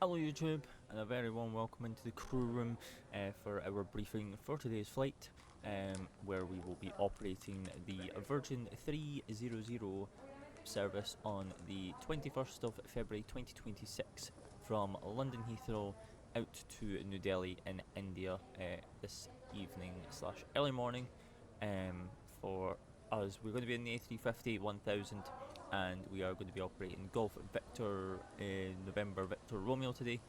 Hello YouTube, and a very warm welcome into the crew room for our briefing for today's flight, where we will be operating the Virgin 300 service on the 21st of February 2026 from London Heathrow out to New Delhi in India this evening / early morning. For us, we're going to be in the A350 1000, and we are going to be operating Golf Victor November Victor Romeo today,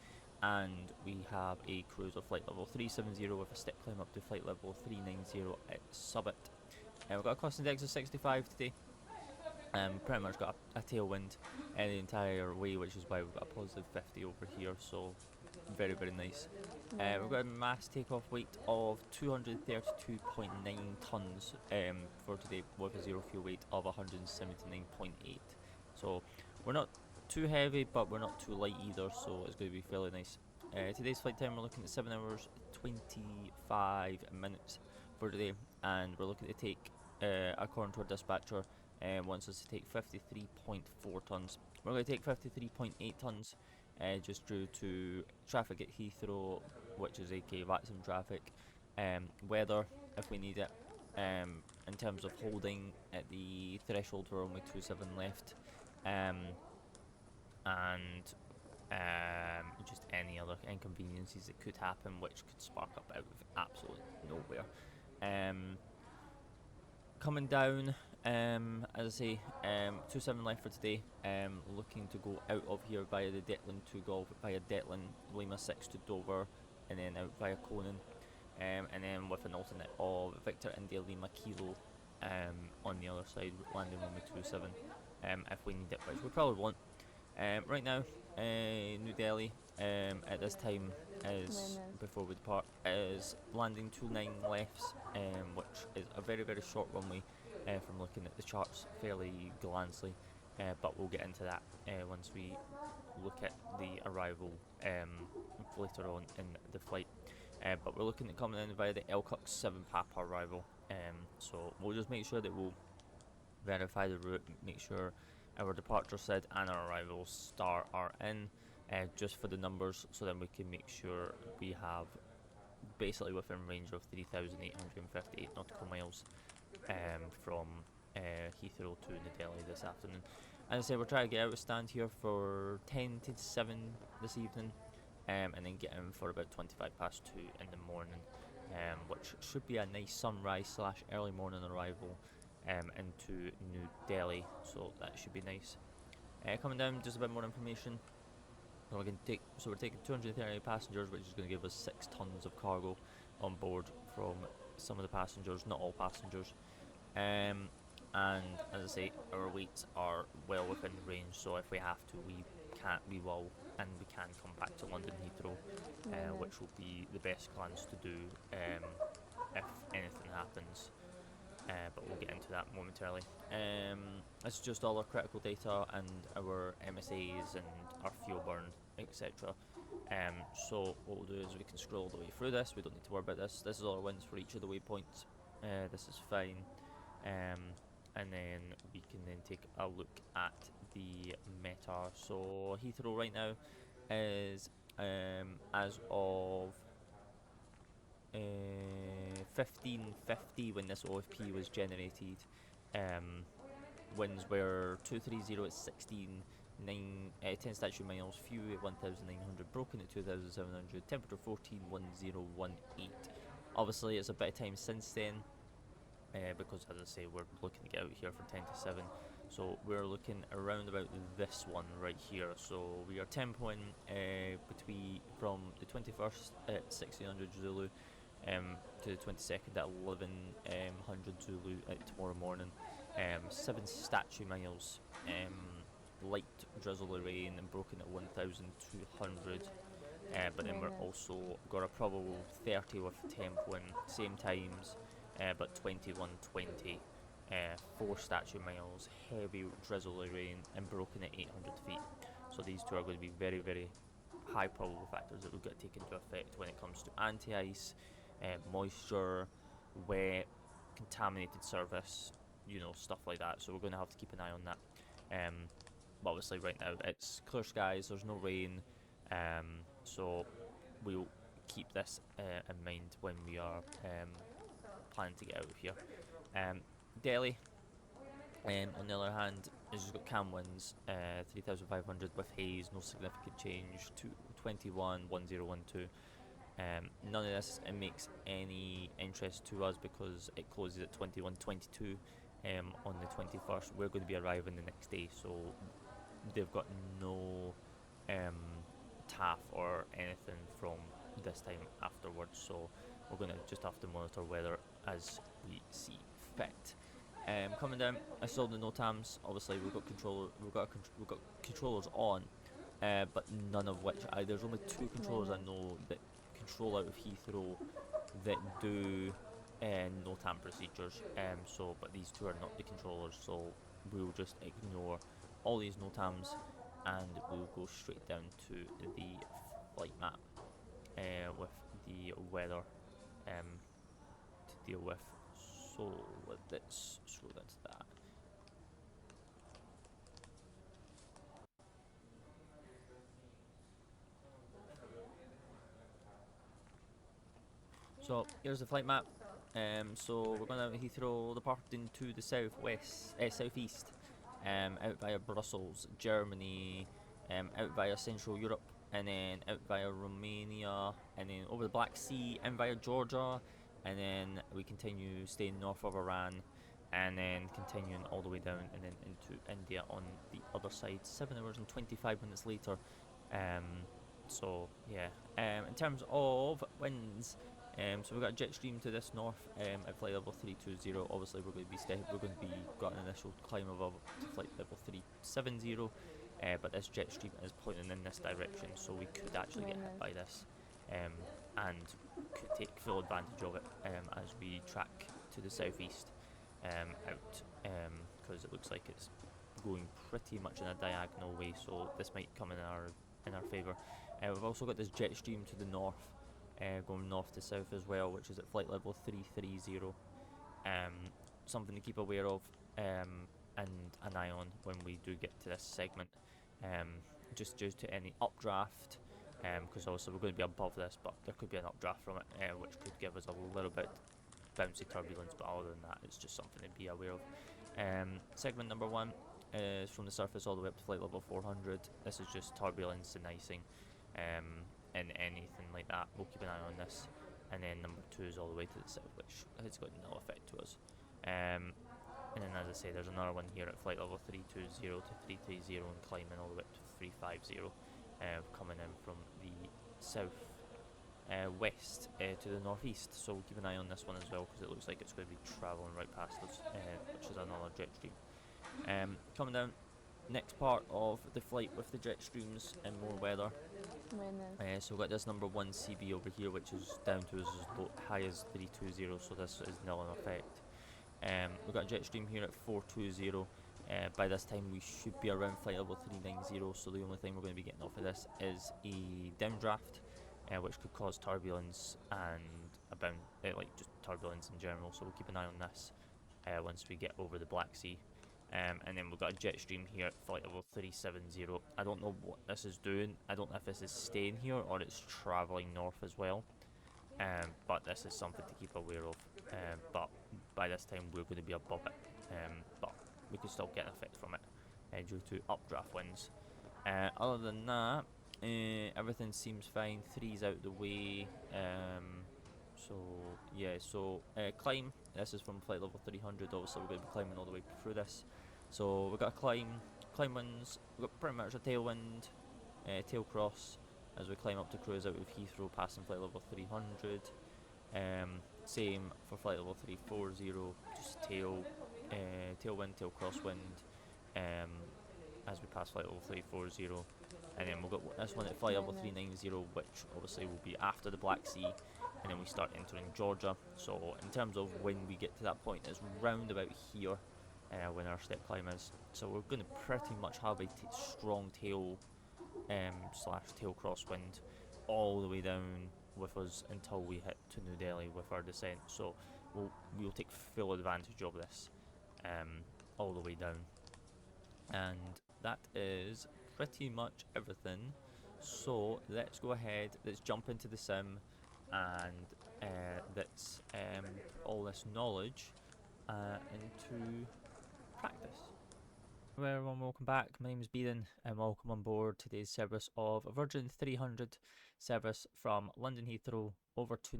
and we have a cruise of flight level 370 with a step climb up to flight level 390 at Summit. We've got a cost index of 65 today. Pretty much got a tailwind the entire way, which is why we've got a positive 50 over here, so very nice. We've got a mass takeoff weight of 232.9 tons for today, with a zero fuel weight of 179.8. So we're not too heavy, but we're not too light either, so it's going to be fairly nice. Today's flight time, we're looking at 7 hours 25 minutes for today, and we're looking to take, according to our dispatcher, wants us to take 53.4 tons. We're going to take 53.8 tons just due to traffic at Heathrow, which is aka VATSIM traffic, weather if we need it, in terms of holding at the threshold we're only 27 left, and just any other inconveniences that could happen, which could spark up out of absolutely nowhere. Coming down, as I say, 27 left for today. Looking to go out of here via the Declan to Golf, via Declan, Lima 6 to Dover, and then out via Conan, and then with an alternate of Victor India Lima Kilo on the other side, landing on the 27 if we need it, which we probably won't. Right now, New Delhi at this time is, before we depart, is landing 29 lefts, which is a very short runway from looking at the charts fairly glancely, but we'll get into that once we look at the arrival later on in the flight. But we're looking at coming in via the Elcock 7 Papa arrival, so we'll just make sure that we'll verify the route, make sure our departure SID and our arrival star are in, just for the numbers, so then we can make sure we have basically within range of 3,858 nautical miles from Heathrow to New Delhi this afternoon. As I say, we're trying to get out of stand here for 10 to 7 this evening, and then get in for about 25 past 2 in the morning, which should be a nice sunrise / early morning arrival into New Delhi, so that should be nice. Coming down, just a bit more information. We're taking 230 passengers, which is going to give us 6 tons of cargo on board from some of the passengers, not all passengers. And as I say, our weights are well within range, so if we have to, we will, and we can come back to London Heathrow, which will be the best plans to do if anything happens. But we'll get into that momentarily. It's just all our critical data and our MSAs and our fuel burn, etc. So what we'll do is we can scroll the way through this. We don't need to worry about this. This is all our wins for each of the waypoints. This is fine. And then we can then take a look at the meta. So Heathrow right now is, as of 1550 when this OFP was generated, winds were 230 at 16, 10 statute miles, fuel at 1900, broken at 2700, temperature 14, 1018. Obviously it's a bit of time since then, because as I say, we're looking to get out here for 10 to 7, so we're looking around about this one right here. So we are tempoing from the 21st at 1600 Zulu to the 22nd at 1100 Zulu tomorrow morning. 7 statue miles, light drizzly rain, and broken at 1200. But then we're also got a probable 30 with tempo in same times, but 2120. 4 statue miles, heavy drizzly rain, and broken at 800 feet. So these two are going to be very high probable factors that we've got to take into effect when it comes to anti-ice, moisture, wet, contaminated service, stuff like that. So we're going to have to keep an eye on that. But obviously right now it's clear skies, there's no rain, So we'll keep this in mind when we are planning to get out of here. Delhi, on the other hand, has just got cam winds, 3,500 with haze, no significant change, 211012. None of this makes any interest to us because it closes at 21:22 on the 21st. We're going to be arriving the next day, so they've got no TAF or anything from this time afterwards. So we're going to just have to monitor weather as we see fit. Coming down, I saw the NOTAMs. Obviously, we've got controllers on, but none of which there's only two controllers I know that control out of Heathrow that do NOTAM procedures. But these two are not the controllers, so we'll just ignore all these NOTAMs and we'll go straight down to the flight map with the weather to deal with. So let's scroll down to that. So here's the flight map. So we're going to Heathrow, departing to the southeast, out via Brussels, Germany, out via Central Europe, and then out via Romania, and then over the Black Sea, and via Georgia, and then we continue staying north of Iran, and then continuing all the way down, and then into India on the other side. 7 hours and 25 minutes later. So yeah. In terms of winds. So we've got a jet stream to this north at flight level 320. Obviously, we're going to be got an initial climb above to flight level 370, but this jet stream is pointing in this direction, so we could actually get hit by this, and could take full advantage of it as we track to the southeast out, because it looks like it's going pretty much in a diagonal way. So this might come in our favour. We've also got this jet stream to the north. Going north to south as well, which is at flight level 330. Something to keep aware of and an eye on when we do get to this segment, just due to any updraft, because obviously we're going to be above this, but there could be an updraft from it, which could give us a little bit bouncy turbulence, but other than that, it's just something to be aware of. Segment number 1 is from the surface all the way up to flight level 400. This is just turbulence and icing. And anything like that, we'll keep an eye on this. And then number 2 is all the way to the south, which has got no effect to us. And then, as I say, there's another one here at flight level 320 to 330 and climbing all the way up to 350, coming in from the south west to the northeast. So we'll keep an eye on this one as well, because it looks like it's going to be travelling right past us, which is another jet stream. Coming down, next part of the flight with the jet streams and more weather. So we've got this number 1 CB over here, which is down to as high as 320, so this is nil in effect. We've got a jet stream here at 420. By this time we should be around flight level 390, so the only thing we're going to be getting off of this is a downdraft, which could cause turbulence and just turbulence in general, so we'll keep an eye on this once we get over the Black Sea. And then we've got a jet stream here at flight level 370. I don't know what this is doing. I don't know if this is staying here or it's travelling north as well. But this is something to keep aware of. But by this time we're going to be above it. But we could still get an effect from it due to updraft winds. Other than that, everything seems fine. 3's out the way. Climb. This is from flight level 300. Obviously, we're going to be climbing all the way through this. So we've got a climb winds. We've got pretty much a tailwind, tail cross as we climb up to cruise out of Heathrow, passing flight level 300. Same for flight level 340. Just tailwind, tail crosswind. As we pass flight level 340, and then we've got this one at flight level 390, which obviously will be after the Black Sea. And then we start entering Georgia. So in terms of when we get to that point, it's round about here when our step climb is. So we're going to pretty much have a strong tail / tail crosswind all the way down with us until we hit to New Delhi with our descent. So we'll take full advantage of this all the way down. And that is pretty much everything. So let's go ahead, let's jump into the sim, and let's put all this knowledge into practice. Hello everyone, welcome back. My name is Beaton and welcome on board today's service of a Virgin 300 service from London Heathrow over to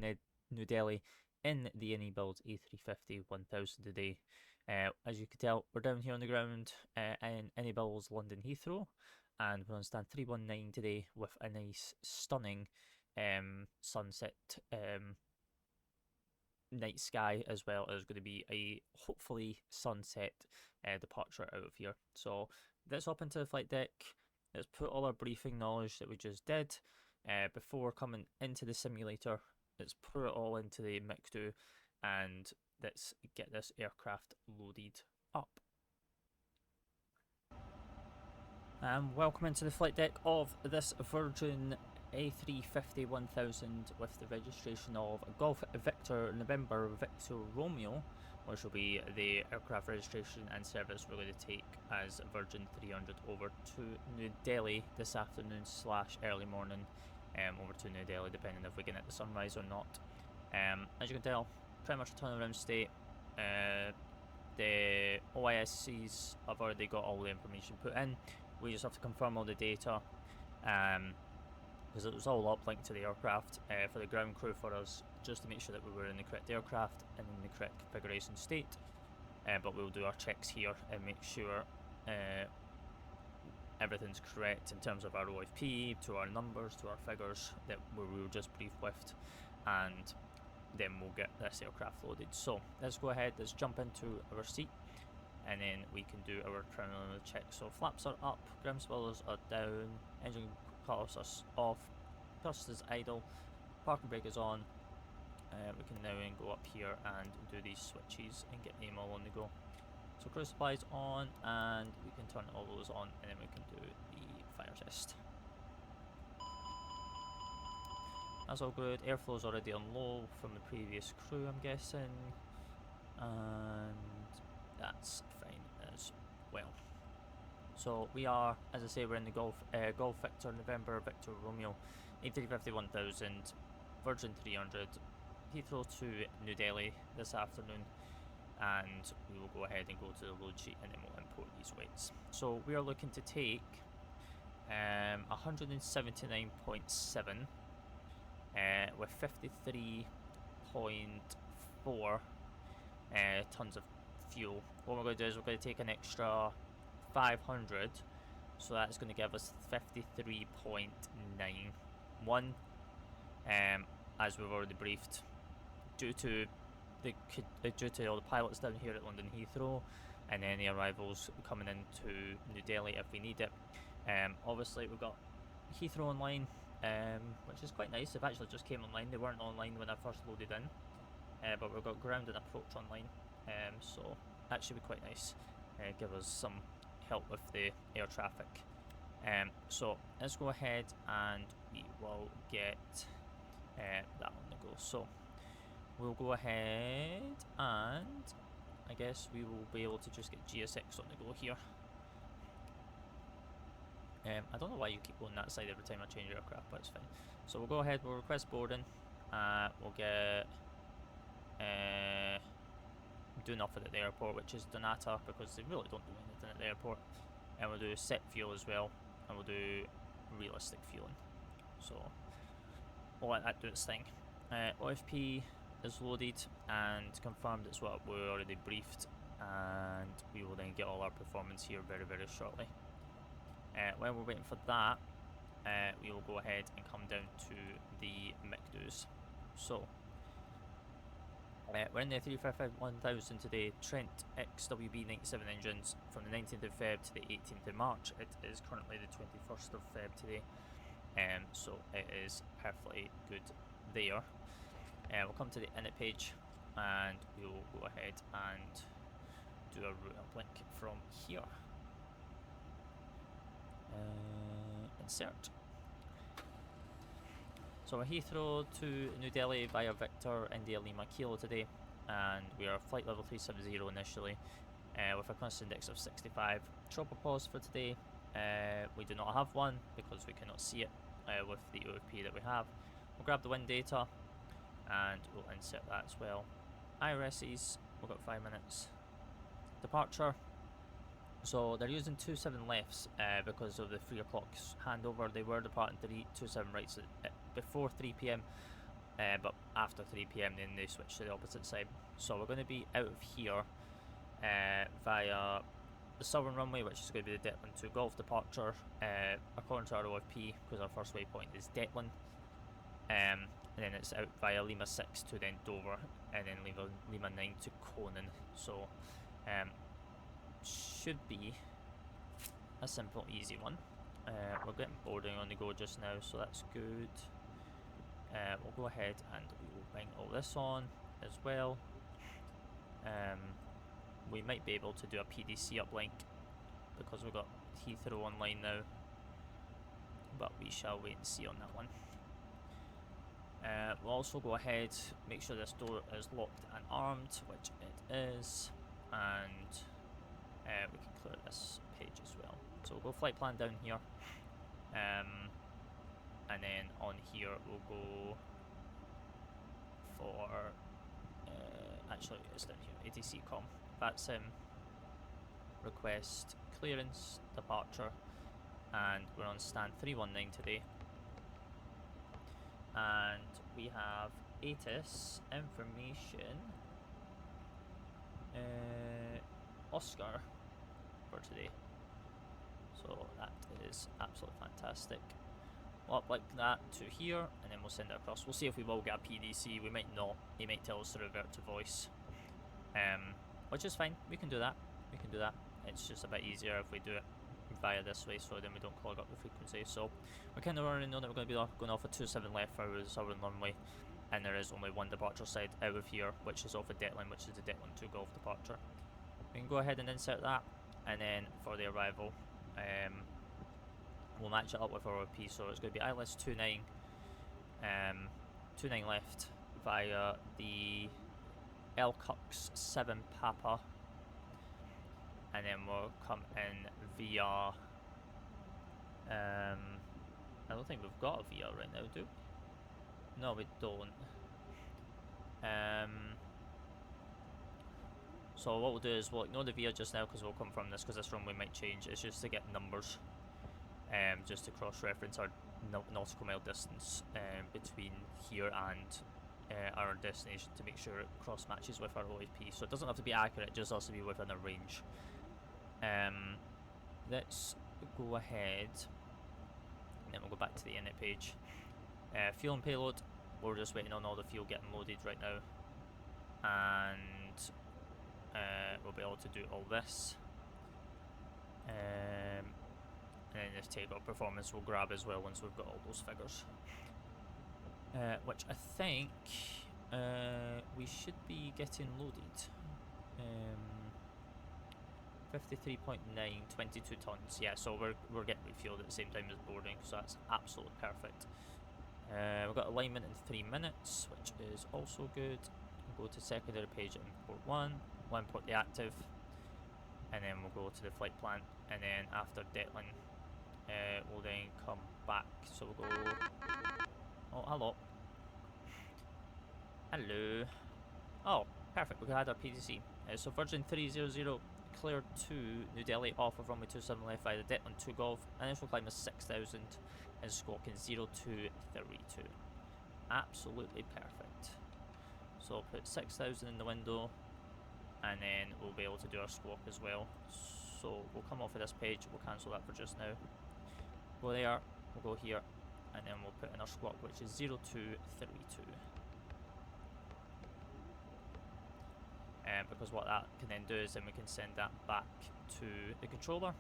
New Delhi in the Inibuilds A350 1000 a day. As you can tell, we're down here on the ground in Inibuilds London Heathrow, and we're on stand 319 today with a nice stunning sunset night sky, as well as going to be a hopefully sunset departure out of here. So let's hop into the flight deck. Let's put all our briefing knowledge that we just did before coming into the simulator. Let's put it all into the MiCDO and let's get this aircraft loaded up. And welcome into the flight deck of this Virgin A350 1000 with the registration of Golf Victor November Victor Romeo, which will be the aircraft registration and service we're going to take as Virgin 300 over to New Delhi this afternoon / early morning, over to New Delhi, depending if we can hit the sunrise or not. As you can tell, pretty much a turnaround state. The OISCs have already got all the information put in. We just have to confirm all the data, because it was all uplinked to the aircraft for the ground crew for us, just to make sure that we were in the correct aircraft and in the correct configuration state. But we'll do our checks here and make sure everything's correct in terms of our OFP, to our numbers, to our figures that we were just briefed with, and then we'll get this aircraft loaded. So let's go ahead, let's jump into our seat, and then we can do our preliminary check. So flaps are up, ground spoilers are down, engine cutoffs are off, thrust is idle, parking brake is on. We can now go up here and do these switches and get them all on the go. So crew supply is on, and we can turn all those on, and then we can do the fire test. That's all good. Airflow is already on low from the previous crew, I'm guessing, and that's fine as well. So we are, as I say, we're in the Golf Victor November Victor Romeo A350 1000 Virgin 300 Heathrow to New Delhi this afternoon, and we will go ahead and go to the load sheet, and then we'll import these weights. So we are looking to take 179.7 with 53.4 tons of fuel. What we're going to do is we're going to take an extra 500, so that's going to give us 53.91, as we've already briefed, due to all the pilots down here at London Heathrow, and any arrivals coming into New Delhi if we need it. Obviously we've got Heathrow online, which is quite nice. They've actually just came online. They weren't online when I first loaded in, but we've got ground and approach online, so that should be quite nice. Give us some help with the air traffic. So let's go ahead and we will get that on the go. So we'll go ahead and I guess we will be able to just get GSX on the go here. I don't know why you keep going that side every time I change aircraft, but it's fine. So we'll go ahead, we'll request boarding. We'll get do nothing at the airport, which is Donata, because they really don't do anything at the airport. And we'll do set fuel as well, and we'll do realistic fueling. So we'll let that do its thing. OFP is loaded and confirmed. It's what we already briefed, and we will then get all our performance here very, very shortly. While we're waiting for that, we will go ahead and come down to the MiCDOs. So we're in the A350 1000 today, Trent XWB97 engines from the 19th of Feb to the 18th of March. It is currently the 21st of Feb today, so it is perfectly good there. We'll come to the init page, and we will go ahead and do a route uplink from here. Insert. So we're Heathrow to New Delhi via Victor India Lima Kilo today, and we are flight level 370 initially, with a clearance index of 65. Tropopause for today, we do not have one because we cannot see it with the OFP that we have. We'll grab the wind data and we'll insert that as well. IRSs, we've got 5 minutes. Departure, so they're using 27 lefts because of the 3 o'clock handover. They were departing 27 rights before 3 p.m. But after 3 p.m. then they switched to the opposite side. So we're going to be out of here via the southern runway, which is going to be the Detland 2 Golf departure, according to our OFP, because our first waypoint is Detland. And then it's out via Lima 6 to then Dover, and then Lima 9 to Conan. So should be a simple, easy one. We're getting boarding on the go just now, so that's good. We'll go ahead and we will bring all this on as well. We might be able to do a PDC uplink because we've got Heathrow online now, but we shall wait and see on that one. We'll also go ahead, make sure this door is locked and armed, which it is, and we can clear this page as well. So we'll go flight plan down here, and then on here we'll go for, actually it's down here, ATC com, VATSIM, request clearance, departure, and we're on stand 319 today. And we have ATIS information, Oscar for today. So that is absolutely fantastic. We'll uplink that to here and then we'll send it across. We'll see if we will get a PDC, we might not. He might tell us to revert to voice, which is fine, we can do that. It's just a bit easier if we do it via this way, so then we don't clog up the frequency. So we kind of already know that we're going to be going off a 27 left for the southern runway, and there is only one departure side out of here, which is off of Detland, which is the Detland 2 Golf departure. We can go ahead and insert that, and then for the arrival, we'll match it up with our OP. So it's going to be ILS 29, 29 left via the Elcux 7 Papa, and then we'll come in via, I don't think we've got a via right now, do we? No, we don't. So what we'll do is we'll ignore the via just now because we'll come from this, because this runway might change. It's just to get numbers, just to cross-reference our nautical mile distance between here and our destination, to make sure it cross-matches with our OAP. So it doesn't have to be accurate, it just has to be within a range. Let's go ahead, and then we'll go back to the init page. Fuel and payload, we're just waiting on all the fuel getting loaded right now, and we'll be able to do all this, and then this takeoff performance we'll grab as well once we've got all those figures, which I think we should be getting loaded. 53.9, 22 tons. Yeah, so we're getting refueled at the same time as boarding, so that's absolutely perfect. We've got alignment in 3 minutes, which is also good. We'll go to secondary page at import 1, we'll import the active, and then we'll go to the flight plan, and then after Detland, we'll then come back. So we'll go, oh hello. Hello. Oh, perfect, we had our PDC. So Virgin 300 cleared to New Delhi off of runway 27 left via the Detland 2 Golf. Initial climb is 6,000 and squawk in 0232. Absolutely perfect. So I'll put 6,000 in the window, and then we'll be able to do our squawk as well. So we'll come off of this page, we'll cancel that for just now. Go there, we'll go here, and then we'll put in our squawk, which is 0232. Because what that can then do is then we can send that back to the controller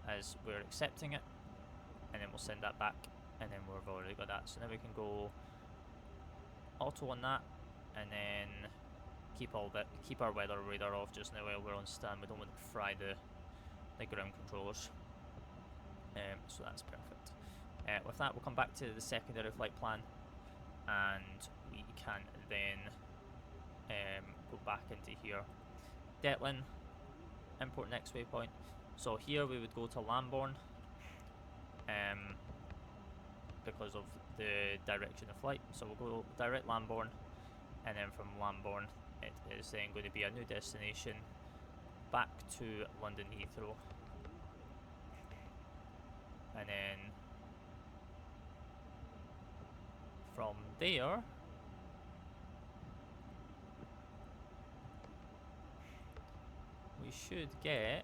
as we're accepting it, and then we'll send that back, and then we've already got that. So now we can go auto on that, and then keep our weather radar off just now while we're on stand. We don't want to fry the ground controllers. So that's perfect. With that, we'll come back to the secondary flight plan, and we can then go back into here. Detland, import next waypoint. So here we would go to Lambourne, because of the direction of flight. So we'll go direct Lambourne, and then from Lambourne it is then going to be a new destination back to London Heathrow, and then from there we should get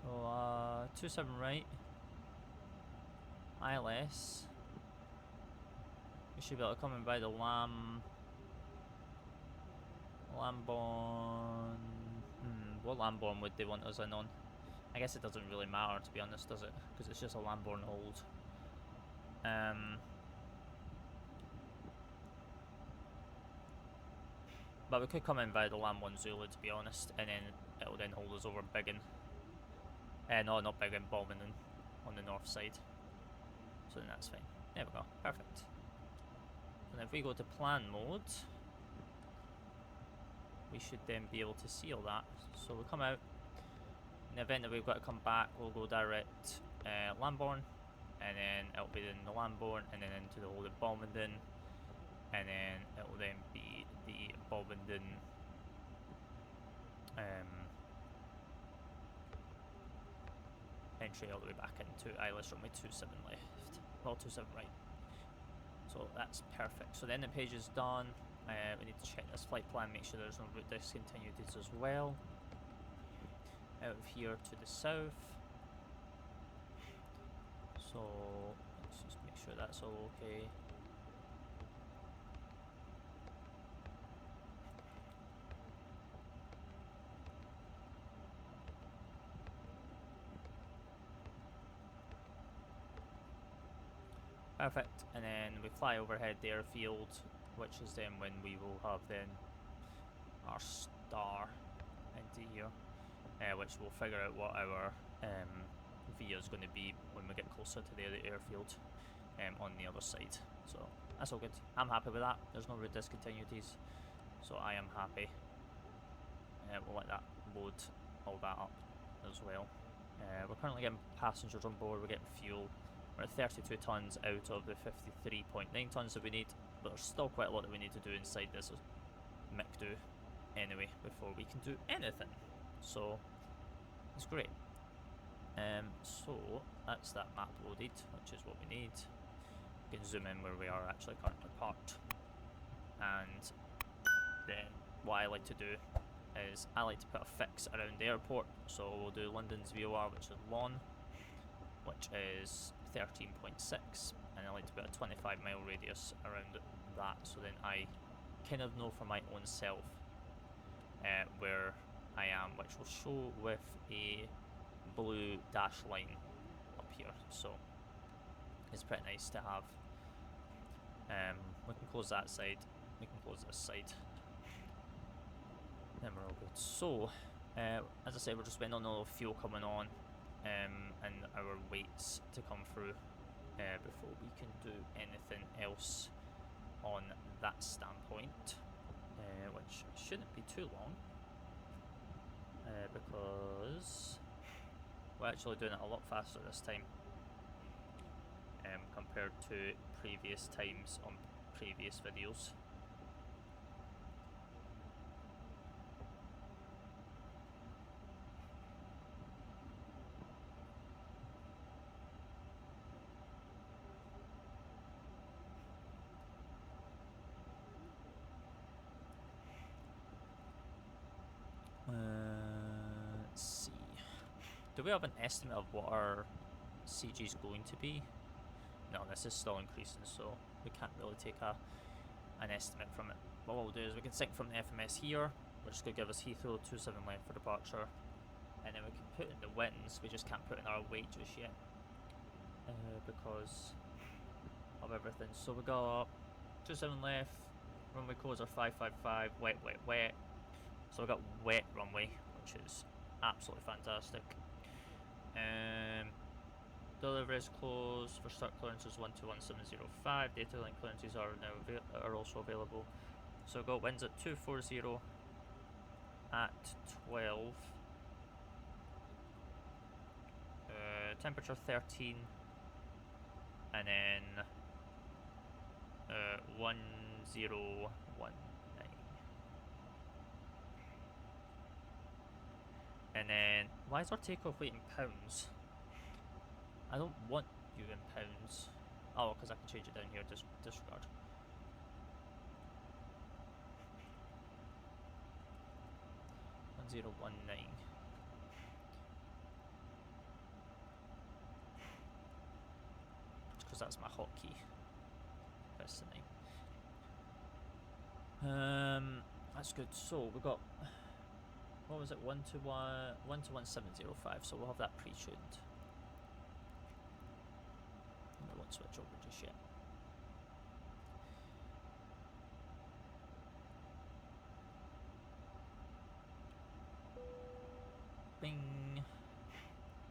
so 27 right ILS. We should be able to come in by the Lambourne. What Lambourne would they want us in on? I guess it doesn't really matter, to be honest, does it? Because it's just a Lambourne hold. But we could come in by the Lam1 Zulu, to be honest, and then it'll then hold us over Biggin. No, not Biggin, Balmain on the north side. So then that's fine. There we go, perfect. And if we go to plan mode, we should then be able to see all that. So we'll come out. In the event that we've got to come back, we'll go direct Lambourne, and then it'll be in the Lambourne, and then into the hold at Balmain, and then it will then be the Balmain entry all the way back into ILS runway 27 left. Well, 27 right. So that's perfect. So then the page is done. We need to check this flight plan, make sure there's no route discontinuities as well. Out of here to the south. So let's just make sure that's all okay. Perfect, and then we fly overhead the airfield, which is then when we will have then our star into here, which we'll figure out what our via is going to be when we get closer to the airfield on the other side. So that's all good. I'm happy with that. There's no route discontinuities, so I am happy. We'll let that load all that up as well. We're currently getting passengers on board, we're getting fuel. We're at 32 tonnes out of the 53.9 tonnes that we need, but there's still quite a lot that we need to do inside this MiC-do anyway before we can do anything. So it's great. So that's that map loaded, which is what we need. We can zoom in where we are actually currently parked. And then what I like to do is I like to put a fix around the airport. So we'll do London's VOR, which is LON, which is 13.6, and I like to put a 25-mile radius around that, so then I kind of know for my own self where I am, which will show with a blue dash line up here. So it's pretty nice to have. We can close that side, we can close this side, then we're all good. So as I said, we're just waiting on all the fuel coming on and our weights to come through before we can do anything else on that standpoint, which shouldn't be too long because we're actually doing it a lot faster this time compared to previous times on previous videos. Let's see. Do we have an estimate of what our CG is going to be? No, this is still increasing, so we can't really take an estimate from it. What we'll do is we can sync from the FMS here, which is going to give us Heathrow 27 left for departure, and then we can put in the winds. We just can't put in our weight just yet because of everything. So we got 27 left, runway codes are 555, wet, wet, wet. So we got wet runway, which is absolutely fantastic. Delivery is closed for start clearances 121705. Data line clearances are now also available. So we've got winds at 240, at 12. Temperature 13. And then 1019. And then, why is our takeoff weight in pounds? I don't want you in pounds. Oh, because I can change it down here, disregard. One 1019. Because that's my hotkey. Press the 9. That's good. So we got, what was it? 121.1705. So we'll have that pre-tuned. We won't switch over just yet. Bing.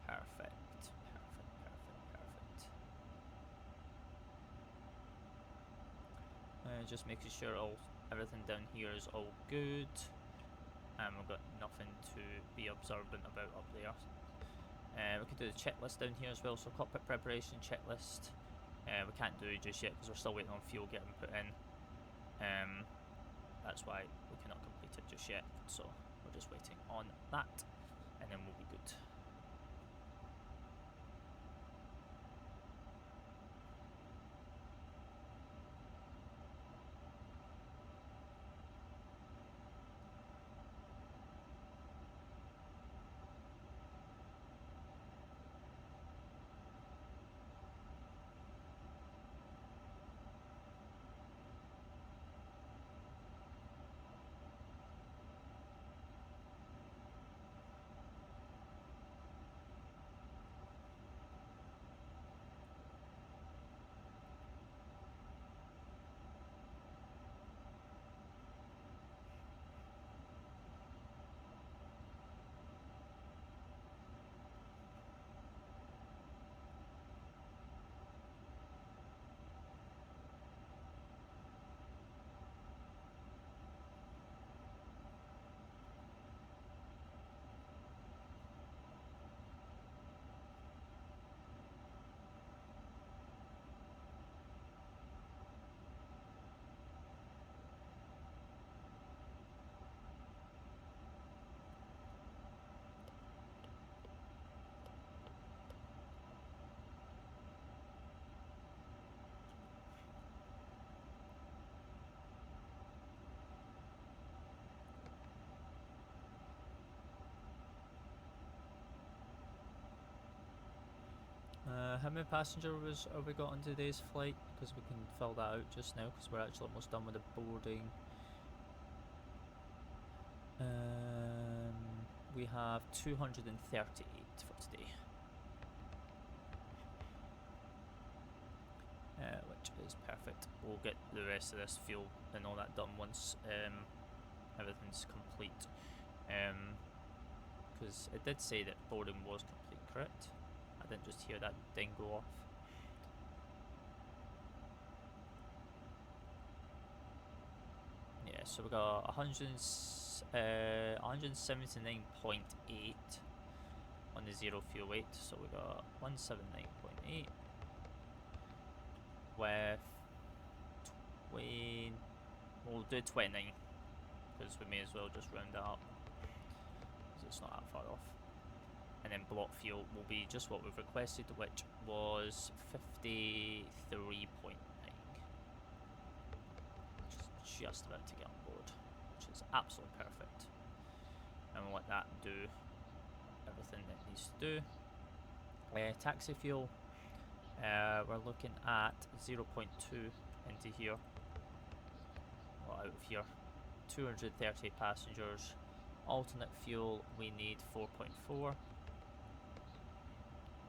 Perfect. Just making sure everything down here is all good. And we've got nothing to be observant about up there. We could do the checklist down here as well. So cockpit preparation checklist. We can't do it just yet because we're still waiting on fuel getting put in. That's why we cannot complete it just yet. So we're just waiting on that, and then we'll be good. How many passengers have we got on today's flight? Because we can fill that out just now because we're actually almost done with the boarding. We have 238 for today. Which is perfect. We'll get the rest of this fuel and all that done once everything's complete. Because it did say that boarding was complete, correct? I didn't just hear that ding go off. Yeah, so we got 179.8 on the zero fuel weight. So we got 179.8 with 20. We'll do 29 because we may as well just round that up because it's not that far off. And then block fuel will be just what we've requested, which was 53.9, which is just about to get on board, which is absolutely perfect. And we'll let that do everything it needs to do. Taxi fuel, we're looking at 0.2 into here, well, out of here, 230 passengers. Alternate fuel, we need 4.4.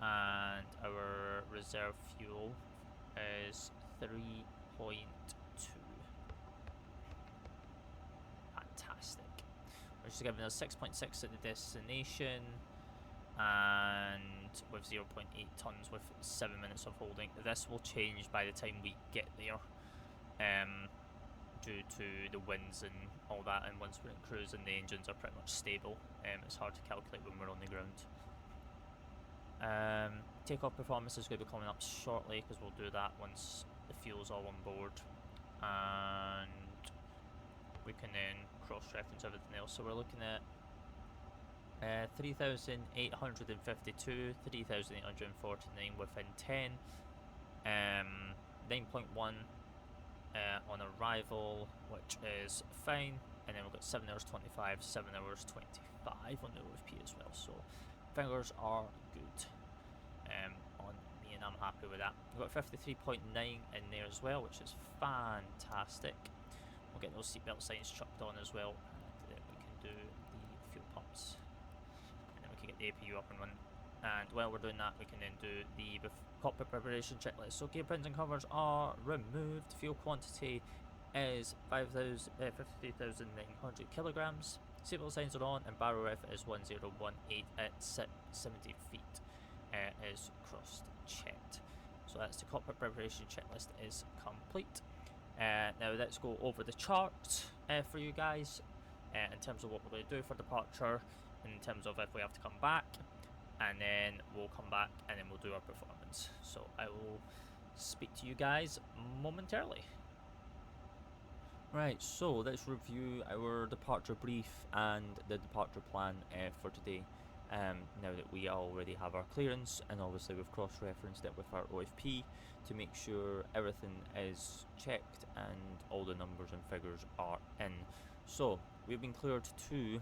And our reserve fuel is 3.2. Fantastic. Which is giving us 6.6 at the destination, and with 0.8 tons with 7 minutes of holding. This will change by the time we get there. due to the winds and all that, and once we're in cruise and the engines are pretty much stable, it's hard to calculate when we're on the ground. Takeoff performance is going to be coming up shortly, because we'll do that once the fuel's all on board, and we can then cross-reference everything else. So we're looking at 3,852, 3,849 within 10, 9.1 on arrival, which is fine, and then we've got 7 hours 25, 7 hours 25 on the OFP as well, so fingers are good on me, and I'm happy with that. We've got 53.9 in there as well, which is fantastic. We'll get those seatbelt signs chucked on as well, and then we can do the fuel pumps, and then we can get the APU up and running. And while we're doing that, we can then do the cockpit preparation checklist. So gear pins and covers are removed. Fuel quantity is 53,900 kilograms. Seatbelt signs are on, and barrel ref is 1018 at 70 feet. Is crossed checked. So that's the cockpit preparation checklist is complete. Now let's go over the chart for you guys in terms of what we're going to do for departure, in terms of if we have to come back, and then we'll come back and then we'll do our performance. So I will speak to you guys momentarily. Right, so let's review our departure brief and the departure plan for today. Now that we already have our clearance, and obviously we've cross-referenced it with our OFP to make sure everything is checked and all the numbers and figures are in. So we've been cleared to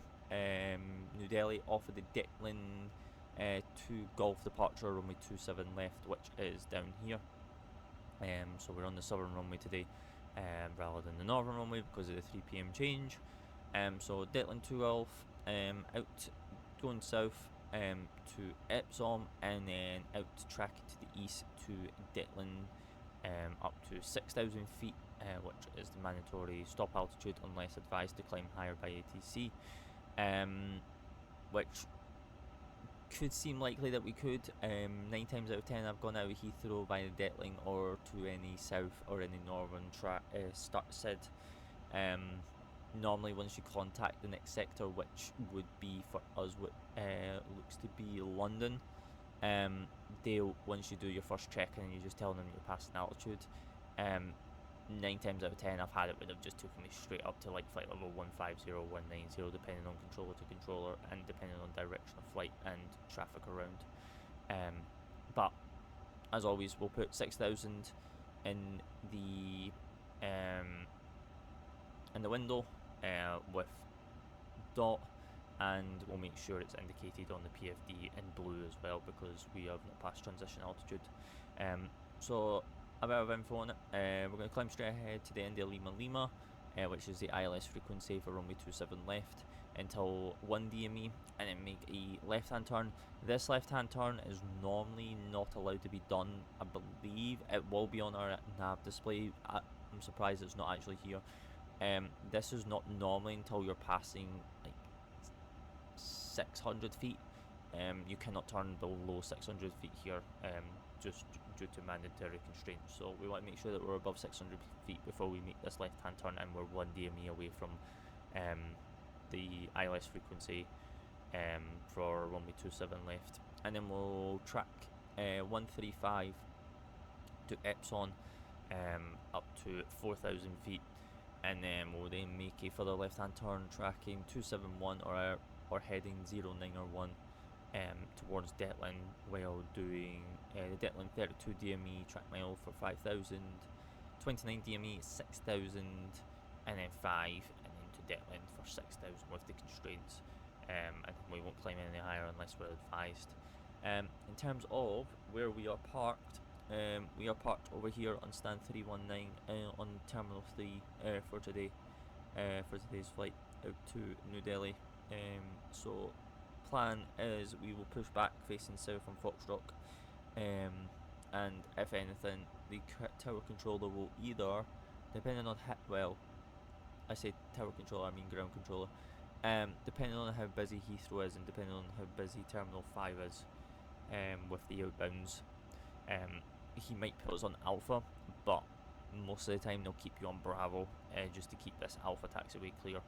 New Delhi off of the Declan to Golf departure, runway 27 left, which is down here. So we're on the southern runway today rather than the northern runway because of the 3 PM change. So Declan to Golf, out going south to Epsom, and then out to track to the east to Declan, up to 6,000 feet, which is the mandatory stop altitude unless advised to climb higher by ATC, which could seem likely that we could. 9 times out of 10 I've gone out of Heathrow via Declan or to any south or any northern SID. Normally once you contact the next sector, which would be for us what looks to be London, they'll, once you do your first check-in and you just tell them you're passing altitude, 9 times out of 10 I've had it would have just taken me straight up to like flight level 150, 190, depending on controller to controller and depending on direction of flight and traffic around. But as always, we'll put 6,000 in the window with dot, and we'll make sure it's indicated on the PFD in blue as well because we have not passed transition altitude. So a bit of info on it. We're going to climb straight ahead to the end of Lima, which is the ILS frequency for runway 27 left, until 1 DME, and then make a left-hand turn. This left-hand turn is normally not allowed to be done. I believe it will be on our nav display. I'm surprised it's not actually here. This is not normally until you're passing like 600 feet. You cannot turn below 600 feet here, just due to mandatory constraints. So we want to make sure that we're above 600 feet before we make this left-hand turn, and we're 1 DME away from the ILS frequency for runway 27 left. And then we'll track 135 to Epsom, up to 4,000 feet. And then we'll then make a further left-hand turn, tracking 271 or heading 0901 towards Declan, while doing the Declan 32 DME track mile for 5,000, 29 DME 6,000, and then 5, and then to Declan for 6,000 with the constraints. And we won't climb any higher unless we're advised. In terms of where we are parked, we are parked over here on stand 319 on Terminal 3 for today, for today's flight out to New Delhi. So plan is we will push back facing south on Foxrock, and if anything, the tower controller will either, depending on well, I say tower controller, I mean ground controller, depending on how busy Heathrow is and depending on how busy Terminal 5 is with the outbounds, he might put us on Alpha, but most of the time they'll keep you on Bravo just to keep this Alpha taxiway clear,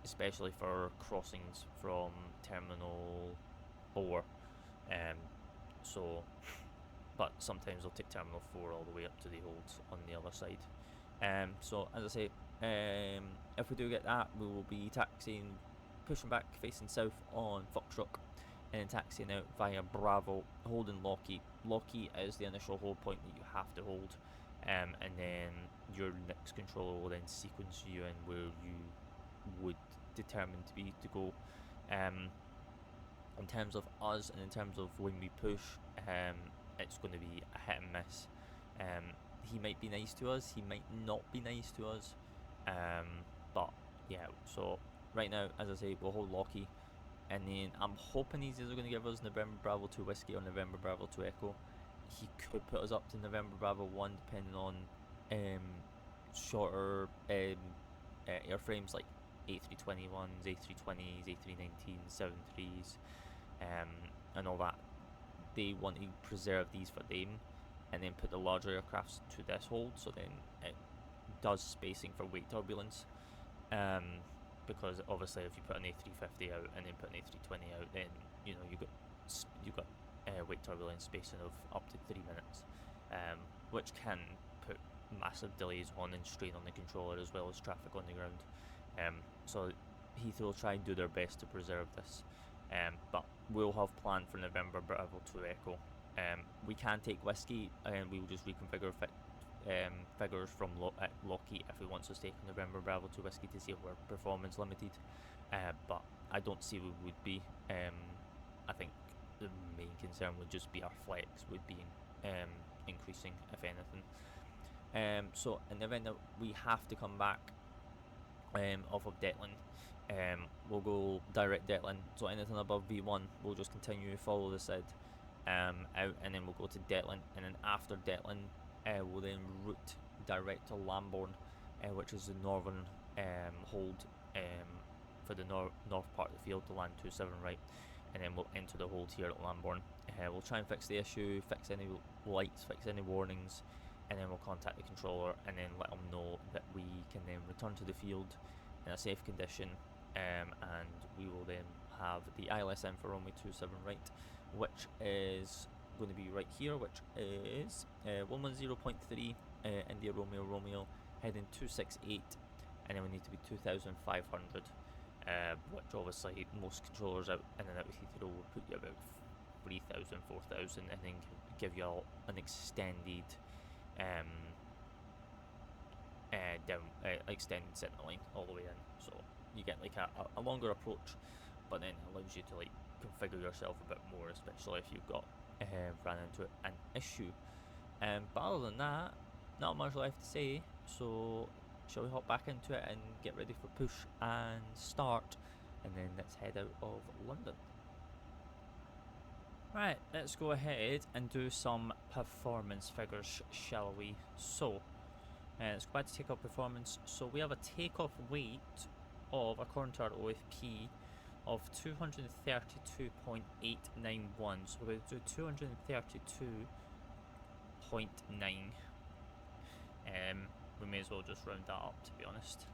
especially for crossings from Terminal 4. So, but sometimes they'll take Terminal 4 all the way up to the holds on the other side. So as I say, if we do get that, we will be taxiing, pushing back facing south on Foxtrot, and then taxiing out via Bravo, holding Lockheed. Lockheed is the initial hold point that you have to hold, and then your next controller will then sequence you in where you would determine to go. In terms of us and in terms of when we push, it's going to be a hit and miss. He might be nice to us, he might not be nice to us, but yeah, so right now, as I say, we'll hold Lockheed, and then I'm hoping he's either going to give us November Bravo 2 Whiskey or November Bravo 2 Echo. He could put us up to November Bravo 1 depending on shorter airframes like A321s, A320s, A319s, 73s, and all that. They want to preserve these for them and then put the larger aircrafts to this hold, so then it does spacing for weight turbulence. Because obviously if you put an A350 out and then put an A320 out, then you know you've got weight turbulence spacing of up to 3 minutes, which can put massive delays on and strain on the controller as well as traffic on the ground. So Heathrow will try and do their best to preserve this, but we'll have planned for November Bravo 2 Echo. We can take Whiskey and we will just reconfigure figures from Lockheed if he wants us to take November Bravo 2 Whiskey to see if we're performance limited, but I don't see we would be. I think the main concern would just be our flex would be increasing, if anything. So in the event that we have to come back off of Detland, we'll go direct Detland, so anything above V1 we'll just continue to follow the SID out, and then we'll go to Detland, and then after Detland we'll then route direct to Lambourne, which is the northern hold for the north part of the field to land 27 right, and then we'll enter the hold here at Lambourne. We'll try and fix the issue, fix any lights, fix any warnings, and then we'll contact the controller and then let them know that we can then return to the field in a safe condition, and we will then have the ILSM for runway 27 right, which is going to be right here, which is 110.3 India Romeo heading 268, and then we need to be 2,500, which obviously most controllers out in and out of Heathrow will put you about 3,000, 4,000, and then give you an extended extended signaling all the way in, so you get like a longer approach, but then it allows you to like configure yourself a bit more, especially if you've got ran into an issue. But other than that, not much left to say, so shall we hop back into it and get ready for push and start, and then let's head out of London. Right, let's go ahead and do some performance figures, shall we? So let's go back to takeoff performance. So we have a takeoff weight of, according to our OFP, of 232.891. So we're going to do 232.9. We may as well just round that up, to be honest.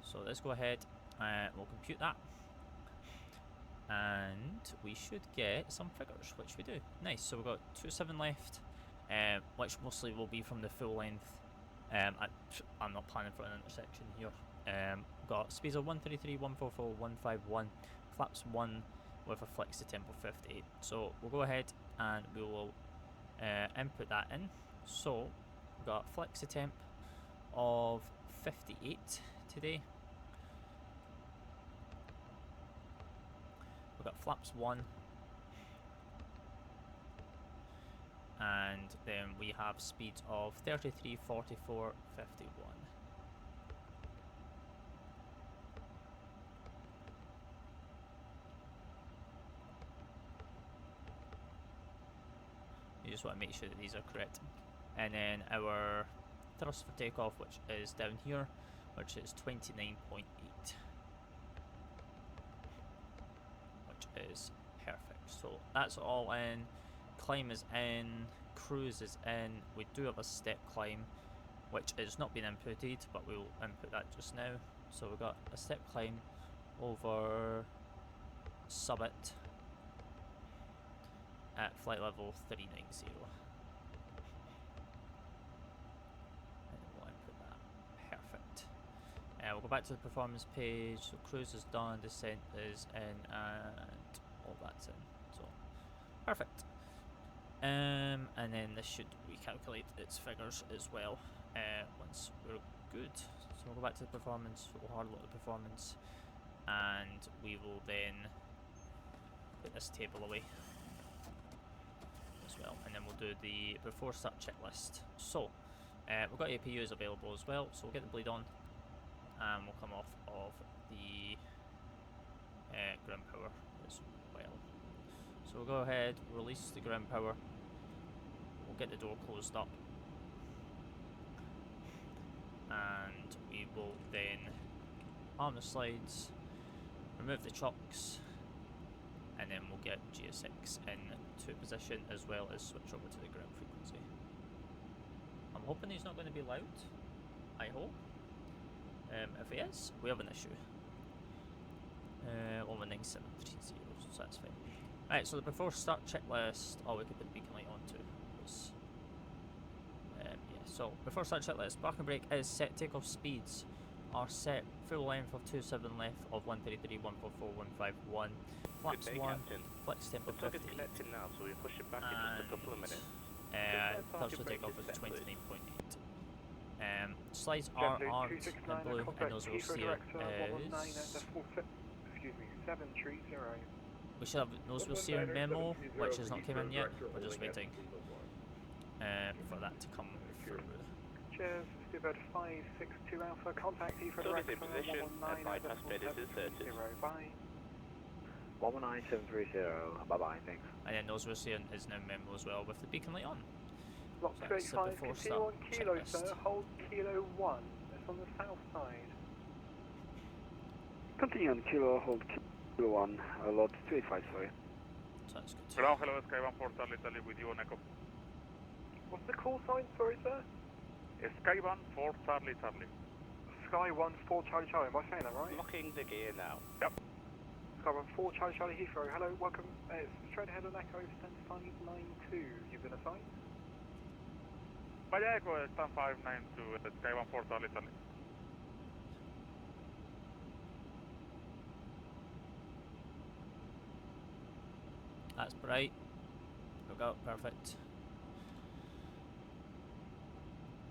So let's go ahead and we'll compute that, and we should get some figures, which we do. Nice. So we've got 27 left, which mostly will be from the full length. I'm not planning for an intersection here. Got speeds of 133, 144, 151, flaps 1 with a flex to tempo 58. So we'll go ahead and we will input that in. So we've got flex to temp of 58 today. We've got flaps 1, and then we have speeds of 33, 44, 51. You just want to make sure that these are correct. And then our thrust for takeoff, which is down here, which is 29.8, which is perfect. So that's all in. Climb is in. cruise is in. We do have a step climb, which is not been inputted, but we'll input that just now. So we've got a step climb over Summit at flight level 390. And we'll input that. Perfect. We'll go back to the performance page. So cruise is done, descent is in, and all that's in. So perfect. And then this should recalculate its figures as well once we're good. So we'll go back to the performance, we'll hard load the performance, and we will then put this table away as well, and then we'll do the before start checklist. So we've got APUs available as well, so we'll get the bleed on, and we'll come off of the ground power as well. So we'll go ahead, release the ground power, we'll get the door closed up, and we will then arm the slides, remove the chocks, and then we'll get GSX into position as well as switch over to the ground frequency. I'm hoping he's not going to be loud, I hope. If he is, we have an issue. 119730, so that's fine. Right, so the before start checklist, oh, we could put the beacon light on too. Yeah, so before start checklist, parking brake is set, takeoff speeds are set, full length of 27 left of 133, 144, 151, flex 1, flex tempo 50, is connected now, so we push it back in just a couple of minutes. partial takeoff is 29.8. Slides are armed in blue, and those we'll see is... We should have those we'll see in memo, which has not came in yet. We're just waiting for that to come through. Cheers, Steward 562 Alpha, contact you for direct in position at bypass bed is inserted. Bye. 119730, bye bye, thanks. And then those we're seeing is now memo as well with the beacon light on. Block So 285, continue on kilo, sir, hold kilo 1, that's on the south side. Continue on kilo, hold kilo 1, lot 285, sorry. So that's good. Ground, hello, Sky 1 4 Charlie, Charlie with you on Echo. What's the call sign, sorry, sir? Sky 1 4 Charlie, Charlie. Sky 1 4 Charlie Charlie, am I saying that right? Locking the gear now. Yep. Sky 1 4 Charlie Charlie Heathrow, hello, welcome, it's straight ahead on Echo, stand 592, you've been assigned? Vaya Echo, stand 592, Sky 1 4 Charlie, Charlie. That's bright. There we go, perfect.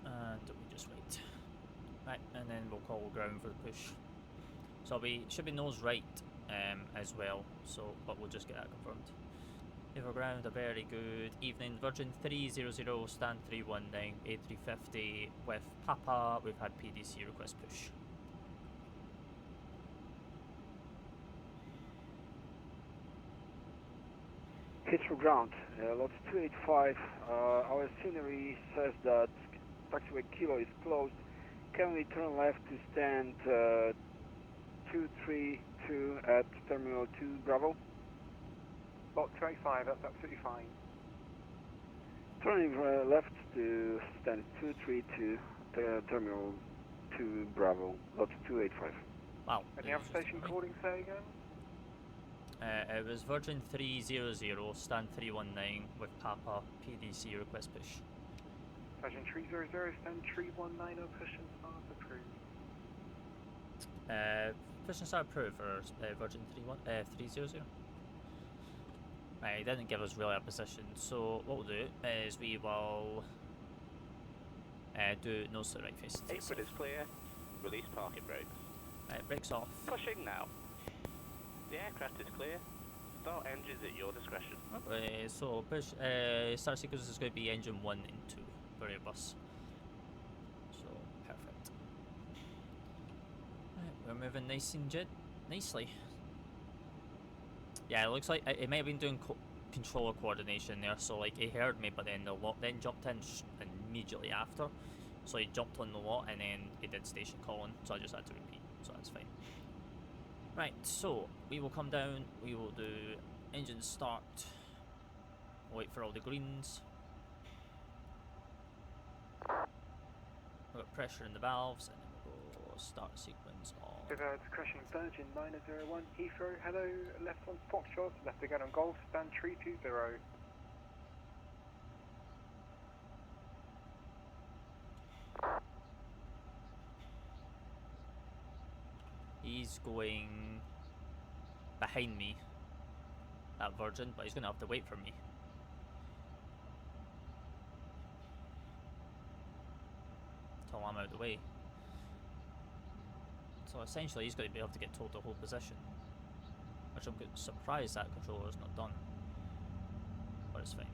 And we just wait. Right, and then we'll call ground for the push. So should be nose right as well, so but we'll just get that confirmed. Over ground, a very good evening. Virgin 300, stand 319, A350 with Papa. We've had PDC request push. Heathrow ground, lot 285, our scenery says that taxiway kilo is closed. Can we turn left to stand 232 at terminal 2 Bravo? Block 285, that's absolutely fine. Turning left to stand 232 terminal 2 Bravo, lot 285. Wow. Any other station calling, say again? It was Virgin 300, stand 319 with Papa, PDC request push. Virgin 300, stand 319, push and start approved. Push and start approved for Virgin 300. Right, he didn't give us really a position, so what we'll do is we will do nose to the right face. Apron is clear, release parking brakes. Right, brakes off. Pushing now. The aircraft is clear. Start engines at your discretion. So push, start sequence is going to be engine 1 and 2 for Airbus. So perfect. Right, we're moving nice and nicely. Yeah, it looks like it might have been doing controller coordination there. So like he heard me, but then the lot then jumped in immediately after. So he jumped on the lot and then he did station calling. So I just had to repeat. So that's fine. Right, so we will come down, we will do engine start, wait for all the greens, We've got pressure in the valves, and then we'll go start sequence on. It's crashing Virgin 901 Heathrow. Hello, left on Foxtrot, left again on Golf, stand 320. He's going behind me at Virgin, but he's going to have to wait for me. Until I'm out of the way. So essentially he's going to be able to get told to hold position. Which I'm surprised that controller's not done. But it's fine.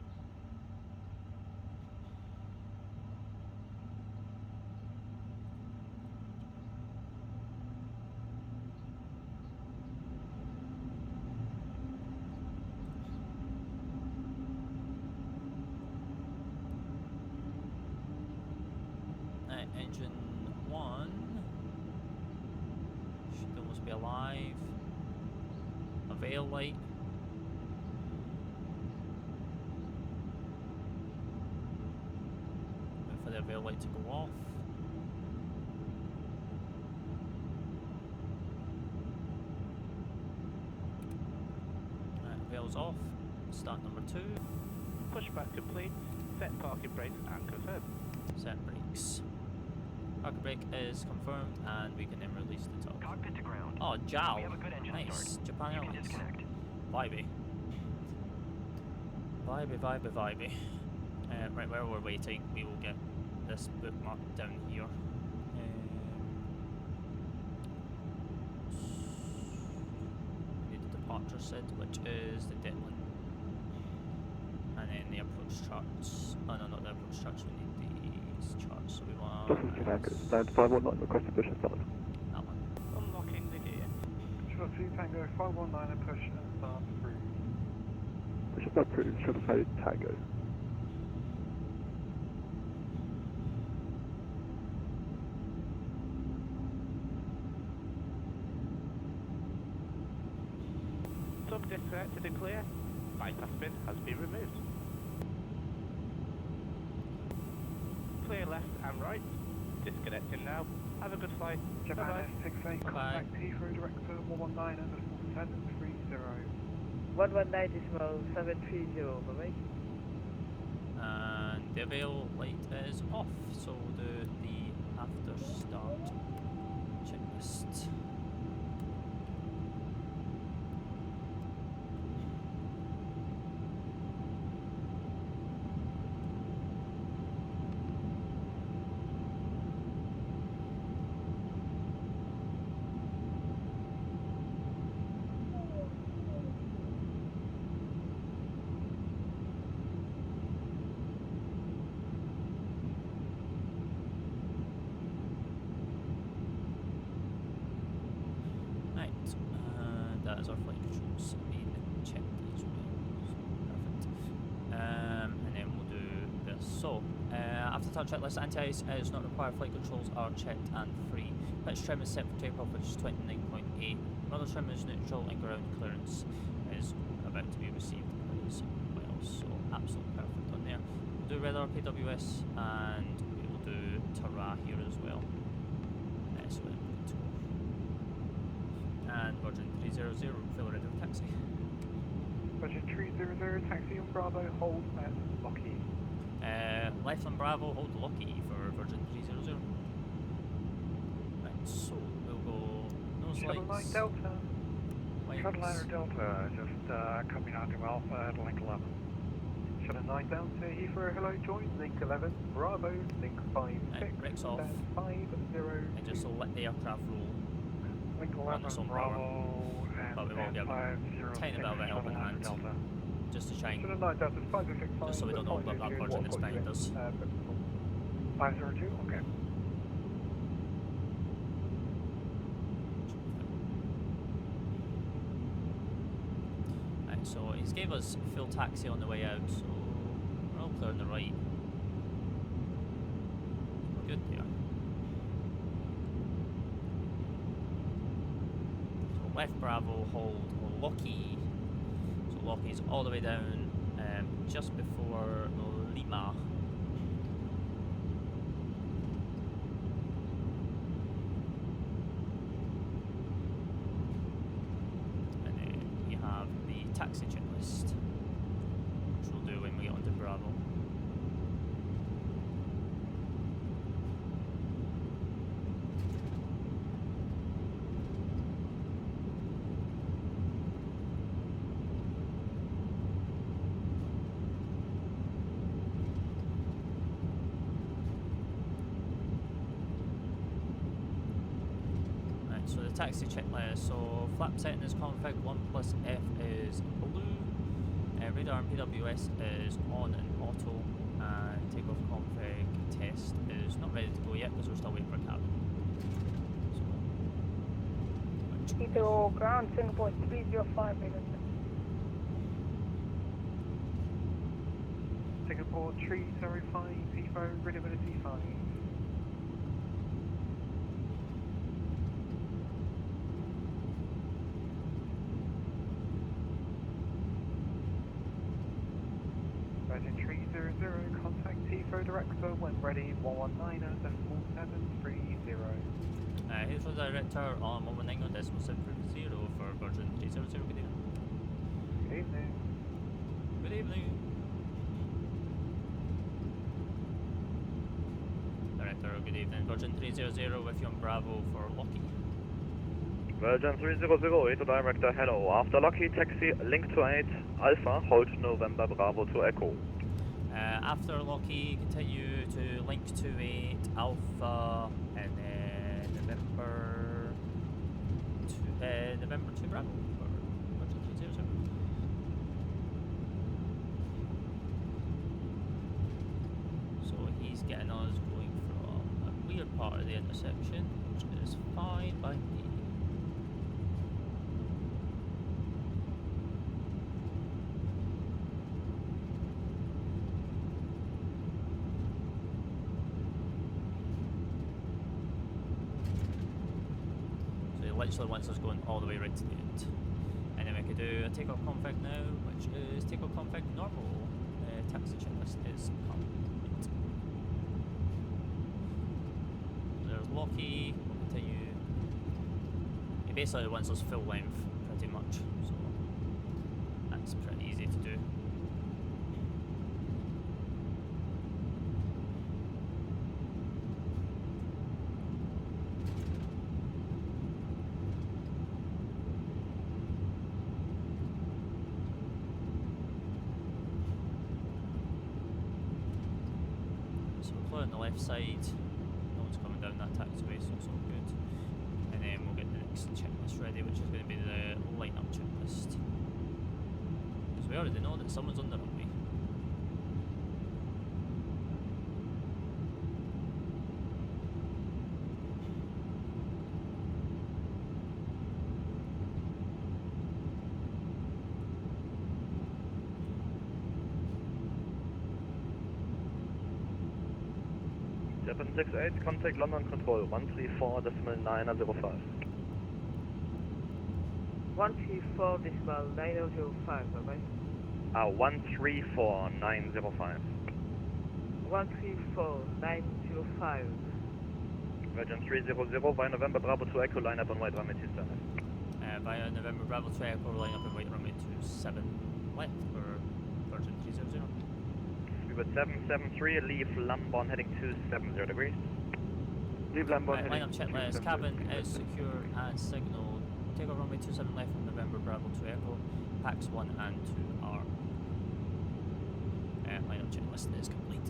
Engine 1 should almost be alive. A veil light. Wait for the veil light to go off. Right, veil's off. Start number 2. Pushback complete. Set parking brakes and confirm. Set brakes. Parking brake is confirmed, and we can then release the tug. Cockpit to ground. Oh, JAL. We have a good engine Nice. start. Japan You can Airlines. disconnect. Vibey. Vibey. Right, while we're waiting, we will get this bookmark down here. We need the departure set, which is the Declan. And then the approach charts. Oh no, not the approach charts, we need these charts. So we want Stand 519, request to push and start. that one. Unlocking the gear. Shuttle 2 Tango 519 and push and start through. Push and start through, shuttle 2 Tango. Tug disconnected and clear. Bypass bin has been removed. Clear left and right. Disconnecting now. Have a good flight. Japan Bye-bye. S68, Bye-bye. contact Heathrow Director 119 and 4730. 119.730, bye-bye. And the veil light is off, so we'll do the after start checklist. Right, that is our flight controls being checked as well. Perfect. And then we'll do this. So, after touch checklist, anti-ice is not required. Flight controls are checked and free. Pitch trim is set for takeoff, which is 29.8. Rudder trim is neutral, and ground clearance is about to be received as well. So, absolutely perfect on there. We'll do radar PWS, and we will do Tara here as well. So we're good to go. And Virgin 300, fill ready for taxi. Virgin 300, taxi on Bravo, hold at Lockheed. Left on Bravo, hold Lockheed for Virgin 300. Right, so we'll go nose Shuttle 9 lights. Delta. Lights. Delta, just coming out to Alpha at link 11. Shuttle 9 Delta, Heathrow, hello, join, link 11, Bravo, link 56, brakes off. stand 50. And just let the aircraft roll. Link on 11, its own Bravo, and But we won't give a tiny bit of a helping hand. Delta. Just to try and Shuttle 9 Delta, 565. Just so we don't hold up that Virgin that's behind us. 502, okay. Right, so he's gave us full taxi on the way out, so we're all clear on the right. We're good there. So left Bravo, hold Lockheed. So Lockheed's all the way down, just before Lima. taxi checklist. So flap setting is config, 1 plus F is blue, radar and PWS is on and auto, and takeoff config test is not ready to go yet because we're still waiting for cabin. So, Heathrow ground, Singapore 305 minutes. Singapore 305, Heathrow, readability 5. Virgin 300, contact Heathrow Director when ready, 119.730. Heathrow Director on 119.730 for Virgin 300, good evening. Good evening. Good evening. Director, good evening. Virgin 300 with you on Bravo for Lockheed. Virgin 300, Director, hello. After Lockheed taxi, link to 8, Alpha, hold November Bravo to Echo. After Lockheed, continue to link to 8 Alpha, and then November 2 Bravo for Virgin 300. So he's getting us going from a weird part of the intersection, which is fine by me. Literally wants us going all the way right to the end. And then we could do a takeoff config now, which is takeoff config normal. Taxi checklist is complete. There's Lockheed, we'll continue. He basically wants us full length pretty much, so that's pretty easy to do. On the left side, no one's coming down that taxiway, so it's all good. And then we'll get the next checklist ready, which is going to be the line-up checklist. Because we already know that someone's on the runway. Japan 68, contact London Control, 134.905. 134.905, bye-bye. 134.905. 134.905. Virgin 300, via November Bravo to Echo, line up on white runway 27. Via November Bravo to Echo, line up on white runway 27 left for Virgin 300. With 773, leave Lambon heading 270 degrees. Leave Lambon heading Line up checklist, cabin is secure and signal. Take off runway 27 left from November Bravo to Echo. Packs 1 and 2 are. Line up checklist is complete.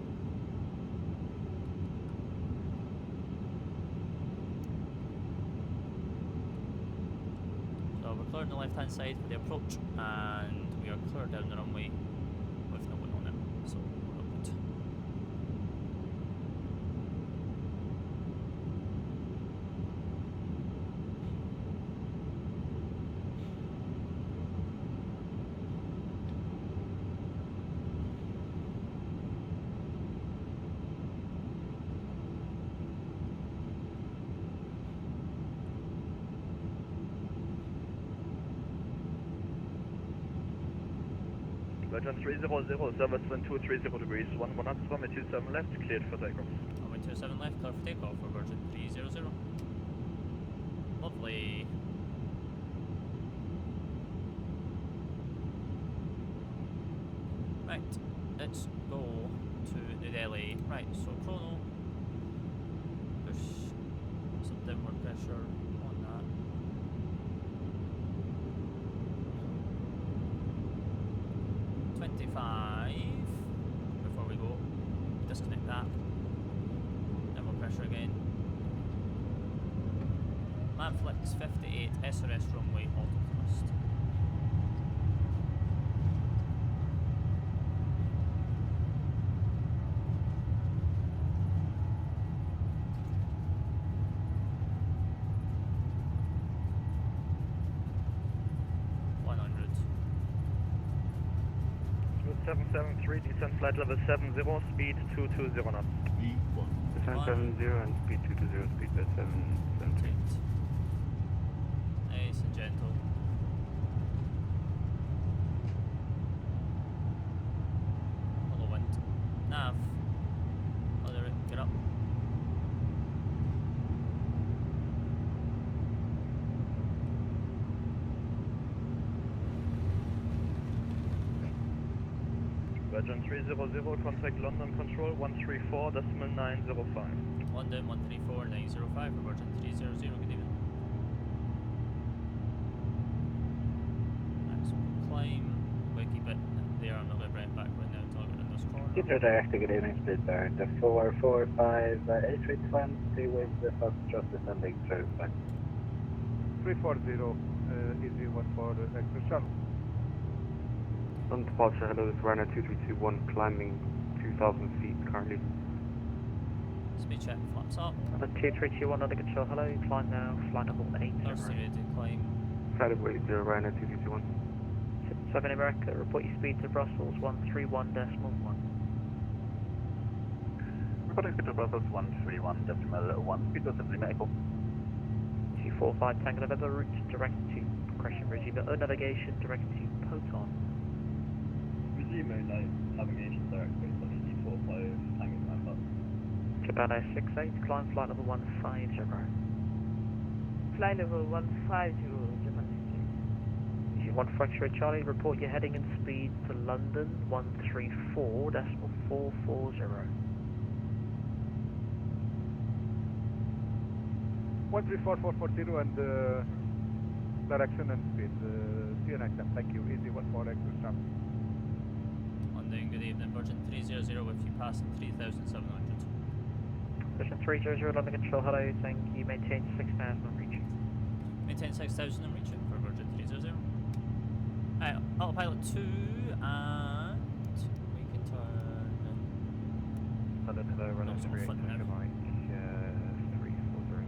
So we're clear on the left hand side for the approach, and we are clear down the runway with no one on it. So we're all good. Virgin 300, service wind 230 degrees, 1 runway 27 left, cleared for takeoff. Runway 27 left, clear for takeoff for Virgin 300. Lovely. Right, let's go to New Delhi. Right, so chrono. Push some downward pressure on that. Before we go, disconnect that. Downward pressure again. Afflex 58, SRS runway, auto thrust. Route 773, descent flight level 70, speed 220 knots. Descent 70 and speed 220, speed at 770. Nice and gentle. Hello wind. Nav. Other it, get up. Virgin 300, contact London Control 134.905. London 134.905 for Virgin 300, good evening. Maximum climb, we keep it there, I'm not going to bring it back right now until I get in this corner. Heathrow Director, good evening, speed bearing to 445 A320 with the fast thrust descending through flight. 340, easy 14 extra shuttle. On departure, hello, this is Ryanair 2321, climbing 2,000 feet currently. Speed check, flaps up. London 2321 under control, hello, climb now, flight level 80. Thirsty ready to climb. Flight level 80, Ryanair 2321. 7 America, report your speed to Brussels 131.1. Reporting speed to Brussels 131.1, speed was simply medical. 245 Tango November, route direct to progression, resume navigation direct to Poton. Resume navigation direct based on ED45 Tango November. Cabana 68, climb flight level 150. Flight level 150, German 1 Fracture Charlie, report your heading and speed to London 134.440. 134440 and direction and speed. See you next time. Thank you. Easy 14 extra stop. London, good evening. Virgin 300 with you passing 3,700. Virgin 300, London Control, hello, thank you, maintain 6,000 on reaching. Maintain 6,000 and reaching for Virgin 300. Alright, autopilot 2 and we can turn. London, hello, No, running it's all 38, front now. Mike, 340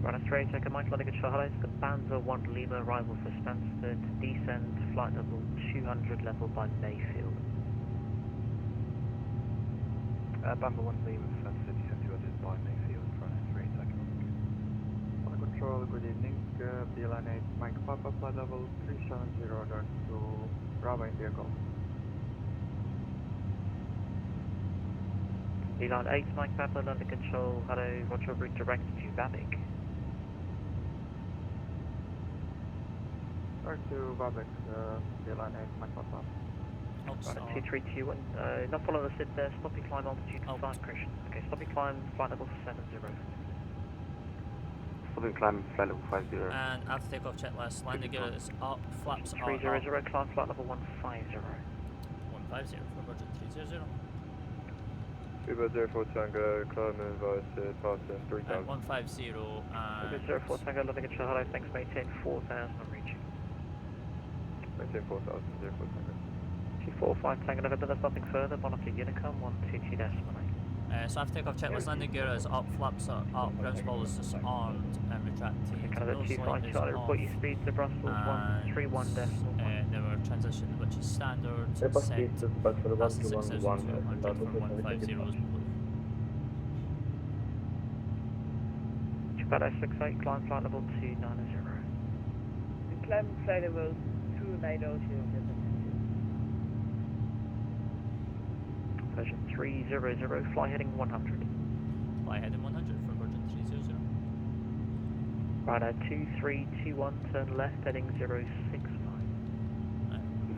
Runner straight, take a Mike, London Control, hello, it's the Banzer 1 Lima, arrival for Stansted, descend, flight level 200, level by Mayfield. Bamba 1 Lima, Stansted, descent 200 by Mayfield, running 3 seconds. London Control, good evening. BLN 8, Mike Papa, flight level 370, direct to Bravo India Golf. Beeline 8, Mike Papa, London Control, hello, roger, route direct to Vavik. Direct to Vavik, BLN 8, Mike Papa. Outside. Runner 2321, not following the SID there, stop your climb altitude to 5 Christian. Okay, stop your climb, flight level 70. Stopping climb, flight level 50. And after takeoff checklist, landing gear is up, flaps are up. 300, climb flight level 150. 150 for Virgin 300. Uber 04 Tango, climb and invited, passing 3,000. 150 and 04 Tango, London Control, hello, thanks, maintain 4,000 on reaching. Maintain 4,000, 04 Tango. 245 Tango November, there's nothing further, monitor Unicom, 122.8. so after takeoff checklist, landing gear is up, flaps are up, ground ball is disarmed and retracted. Canada Nose 25 light is Charlie, report off, your speed to Brussels, and 131.1. there were transition which is standard, Airport set, speed to Brussels that's the 121, 6,200 for 150 is blue. Cabana 68, climb flight level 290. Climb flight level 290, German Version 300, fly heading 100. Fly heading 100 for Virgin 300. Ryanair 2321, turn left, heading 065.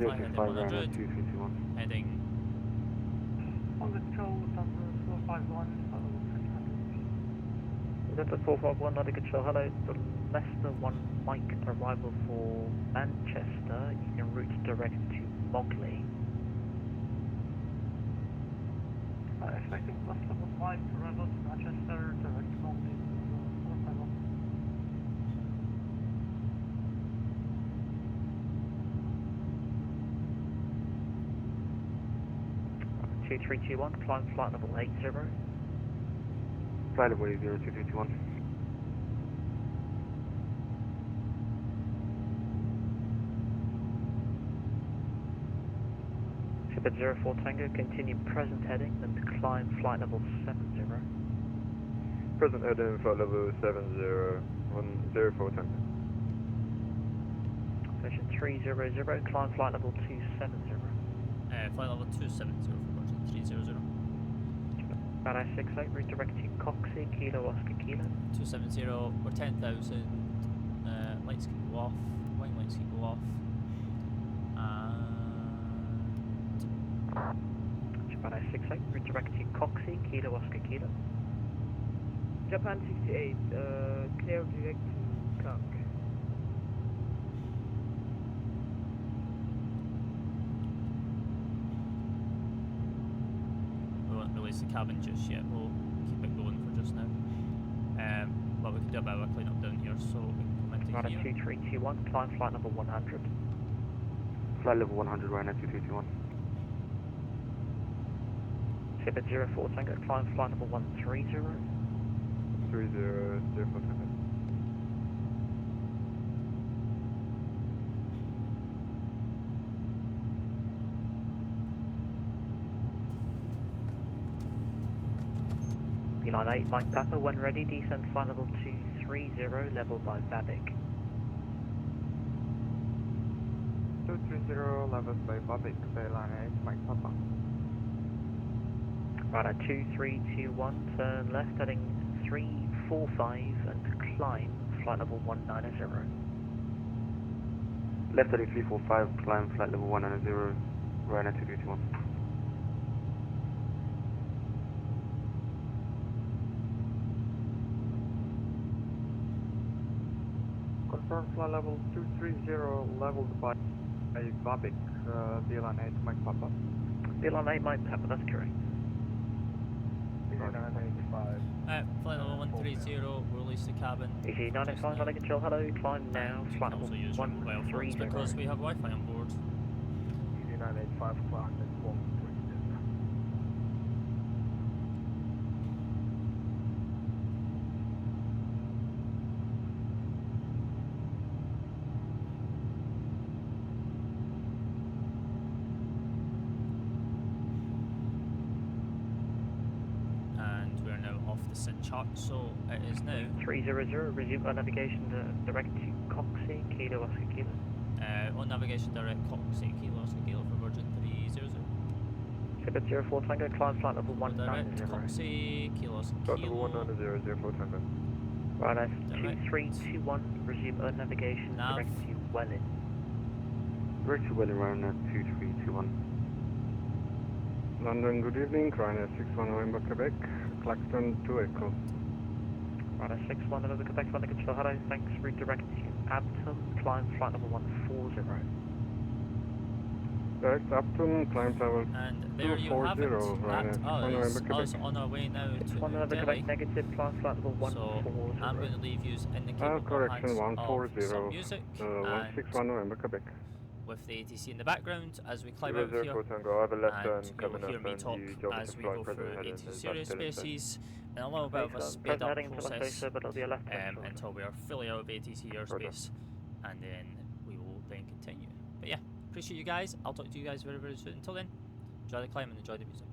Fly heading 100, 2321. heading On the control, Bamba 451, November 451, London Control, hello, the Leicester 1 Mike arrival for Manchester, you can route direct to Mogley. expecting plus level 5 arrival to Manchester, direct to Malta, 2321, climb flight level 80. Flight level 80, 2321. Ship at 04 Tango, continue present heading and climb flight level 70. Present heading flight level 70, 104 Tango. Station 300, climb flight level 270. Flight level 270 for Virgin 300. Bad 68, route direct to Coxie, Kilo Oscar Kilo. 270, we're 10,000, lights can go off, wing lights can go off, and Japan 68, route direct to Coxie, Kilo Oscar Kilo. Japan 68, clear direct to Cock. we won't release the cabin just yet, we'll keep it going for just now. But we can do a bit of a clean up down here, so we can come into Runner here. 2321, climb flight level 100. Flight level 100, Ryanair 2321. Ship at 04 Tango, climb flight level 130. 30, 04 Tango. Beeline 8, Mike Papa, when ready, descend flight level 230, level by Babic. 230, leveled by Babic, Line 8, Mike Papa. Right at 2321, turn left heading 345 and climb flight level 190. Left heading 345, climb flight level 190, Ryanair 2321. Confirm flight level 230, leveled by Babic, Line 8, Mike Papa. Beeline 8, Mike Papa, that's correct. 985. Flight level 130, we'll release the cabin. EG 985, under control, hello, climb now, And you flight can level also use your mobile phones 130. because we have Wi-Fi on board. 985, climb at 130. And we're now off the SIN chart, so it is now 300, resume navigation direct to Coxie, Kilo Oscar Kilo. on navigation direct Coxie, Kilo Oscar Kilo for Virgin 300. Ship at 04 Tango, climb flight level Direct 190. Coxie, Kilo Oscar Flight level Kilo. 190, 04 Tango. Right, that's Direct. 2321, resume navigation Nav. direct to Welling. Direct to Welling, Ryanair 2321. London, good evening, Ryanair 61 November, Quebec, Claxton to Echo. Right, that's 61 November, Quebec, under control, hello, thanks, route direct to Addons, climb flight level 140. Direct Upton, climb level And there you have it, 240, Ryanair 61 November, us Quebec. on our way now to 61 November, Delhi. Quebec, negative, climb flight level 140. So I'm going to leave you in the capable Correction, hands of 140, some music and 161 November, Quebec. with the ATC in the background as we climb 004 out here. Tango, I have a left turn And you will coming hear up me and talk you told me as to we fly go present through heading, into is serious that still in spaces and a little bit of a Present sped up heading until process but it'll be a left turn until we are fully out of ATC airspace, and then we will then continue. But yeah, appreciate you guys. I'll talk to you guys very, very soon. Until then, enjoy the climb and enjoy the music.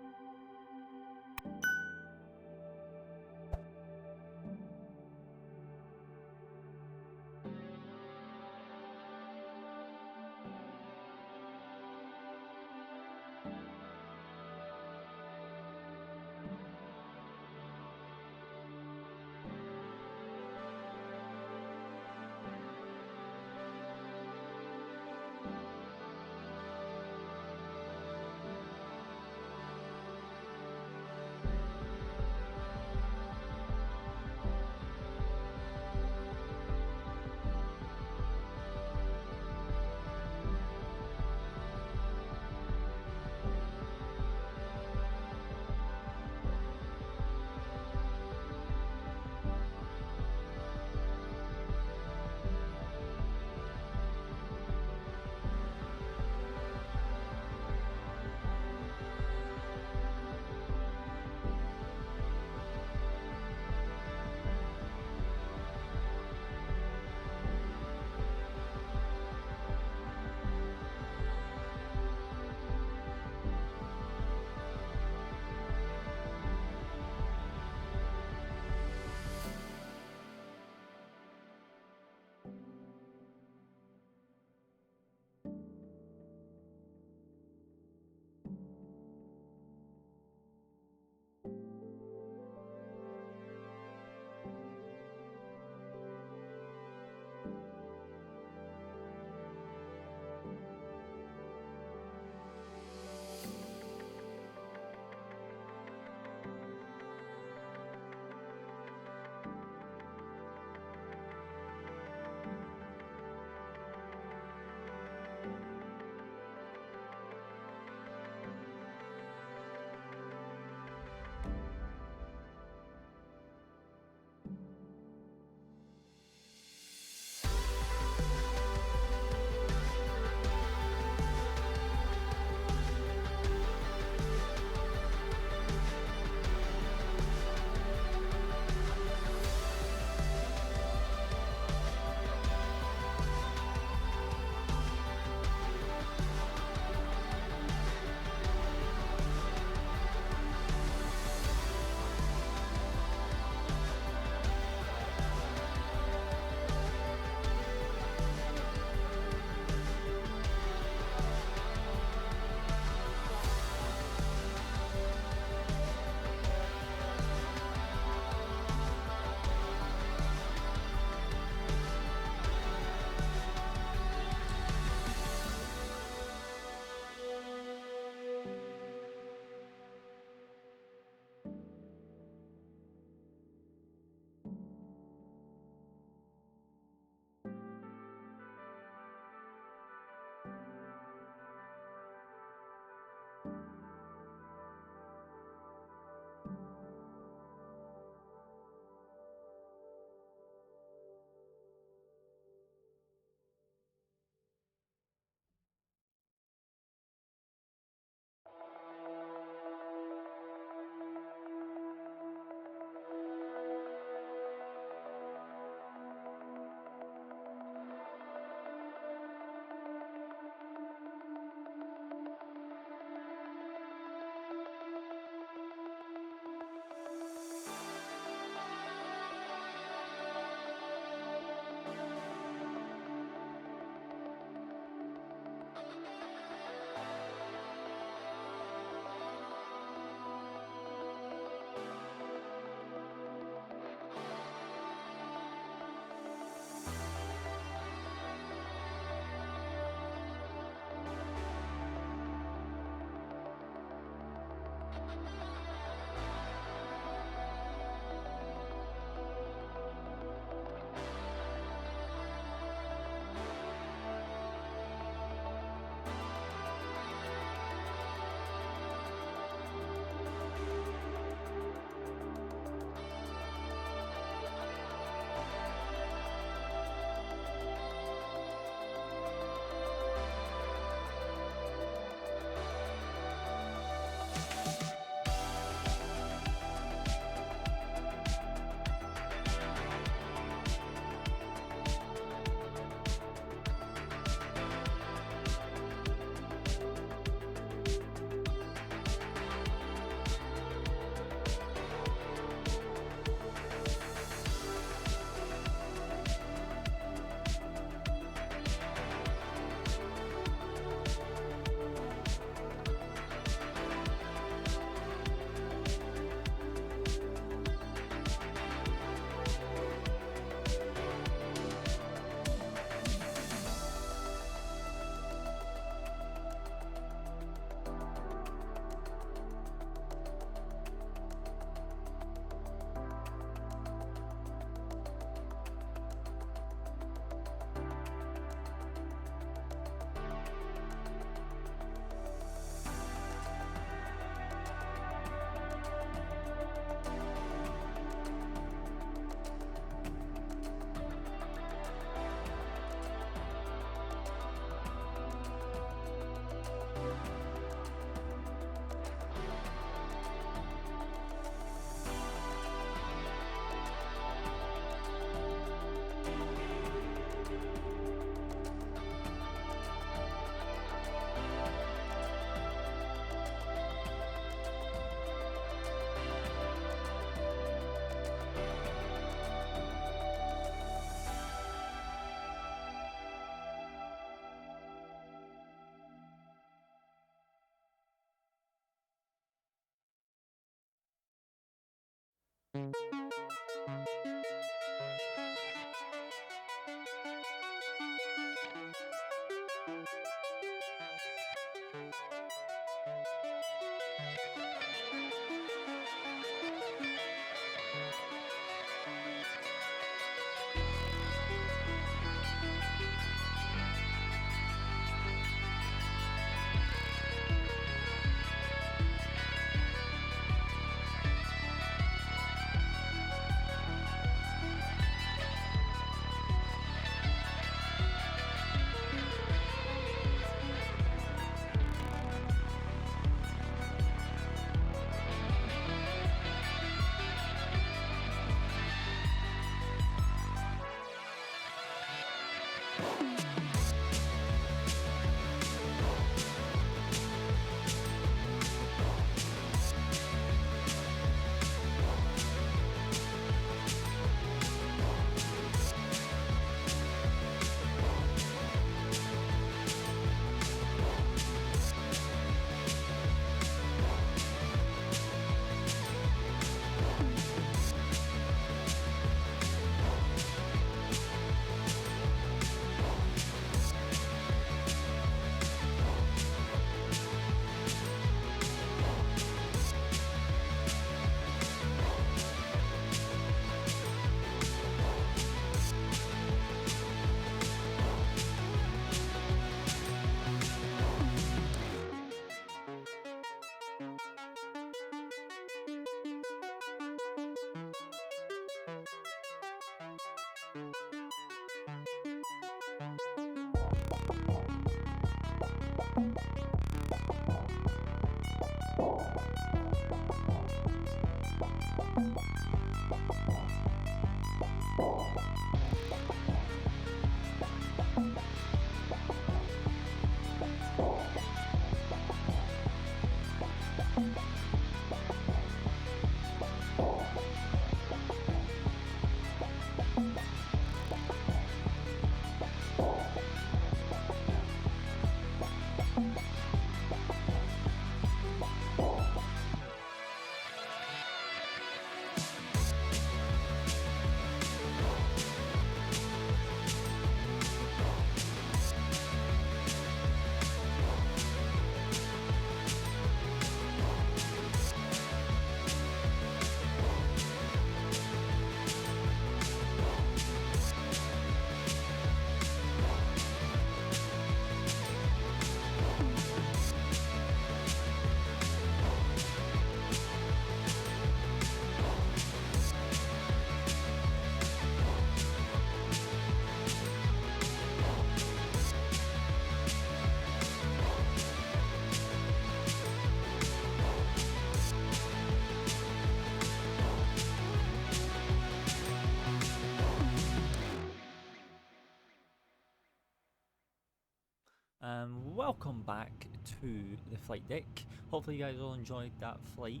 Welcome back to the flight deck. Hopefully you guys all enjoyed that flight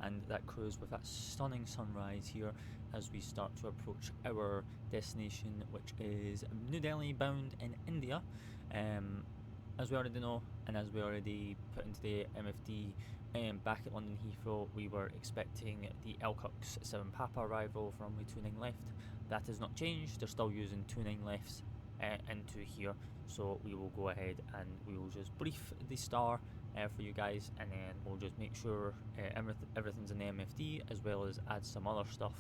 and that cruise with that stunning sunrise here as we start to approach our destination, which is New Delhi bound in India. As we already know, and as we already put into the MFD back at London Heathrow, we were expecting the Alcox 7 Papa arrival for runway 29 left. That has not changed. They're still using 29 lefts into here, so we will go ahead and we will just brief the star for you guys, and then we'll just make sure everything's in the MFD, as well as add some other stuff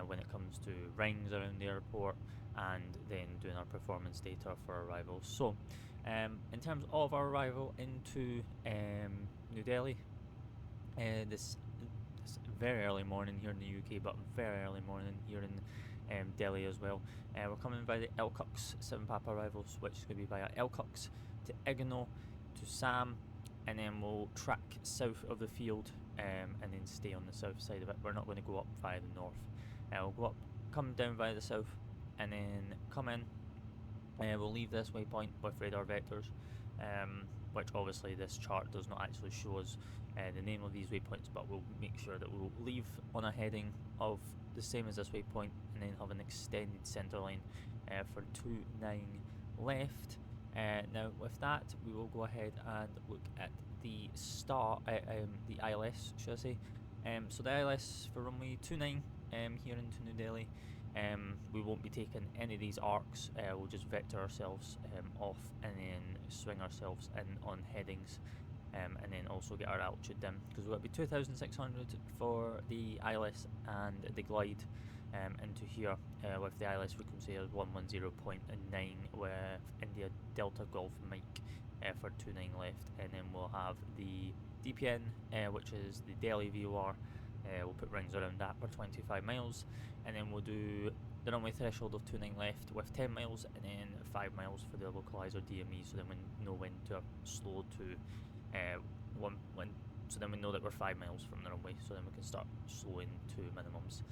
when it comes to rings around the airport, and then doing our performance data for arrival. So in terms of our arrival into New Delhi, this very early morning here in the UK, but very early morning here in Delhi as well. We're coming by the Alcox 7 Papa arrivals, which is going to be via Alcox to Egano to Sam, and then we'll track south of the field and then stay on the south side of it. We're not going to go up via the north. We'll go up, come down via the south, and then come in. We'll leave this waypoint with radar vectors, which obviously this chart does not actually show us the name of these waypoints, but we'll make sure that we'll leave on a heading of the same as this waypoint, and then have an extended centre line for 29 left. Now with that, we will go ahead and look at the the ILS, should I say, So the ILS for runway 29 here into New Delhi, we won't be taking any of these arcs. We'll just vector ourselves off and then swing ourselves in on headings, and then also get our altitude down, because we'll be 2,600 for the ILS and the glide into here, with the ILS frequency as 110.9 with India Delta Golf Mike for 29 left, and then we'll have the DPN, which is the Delhi VOR. We'll put rings around that for 25 miles, and then we'll do the runway threshold of 29 left with 10 miles, and then 5 miles for the localizer DME, so then we know when to slow to so then we know that we're 5 miles from the runway, so then we can start slowing to minimums.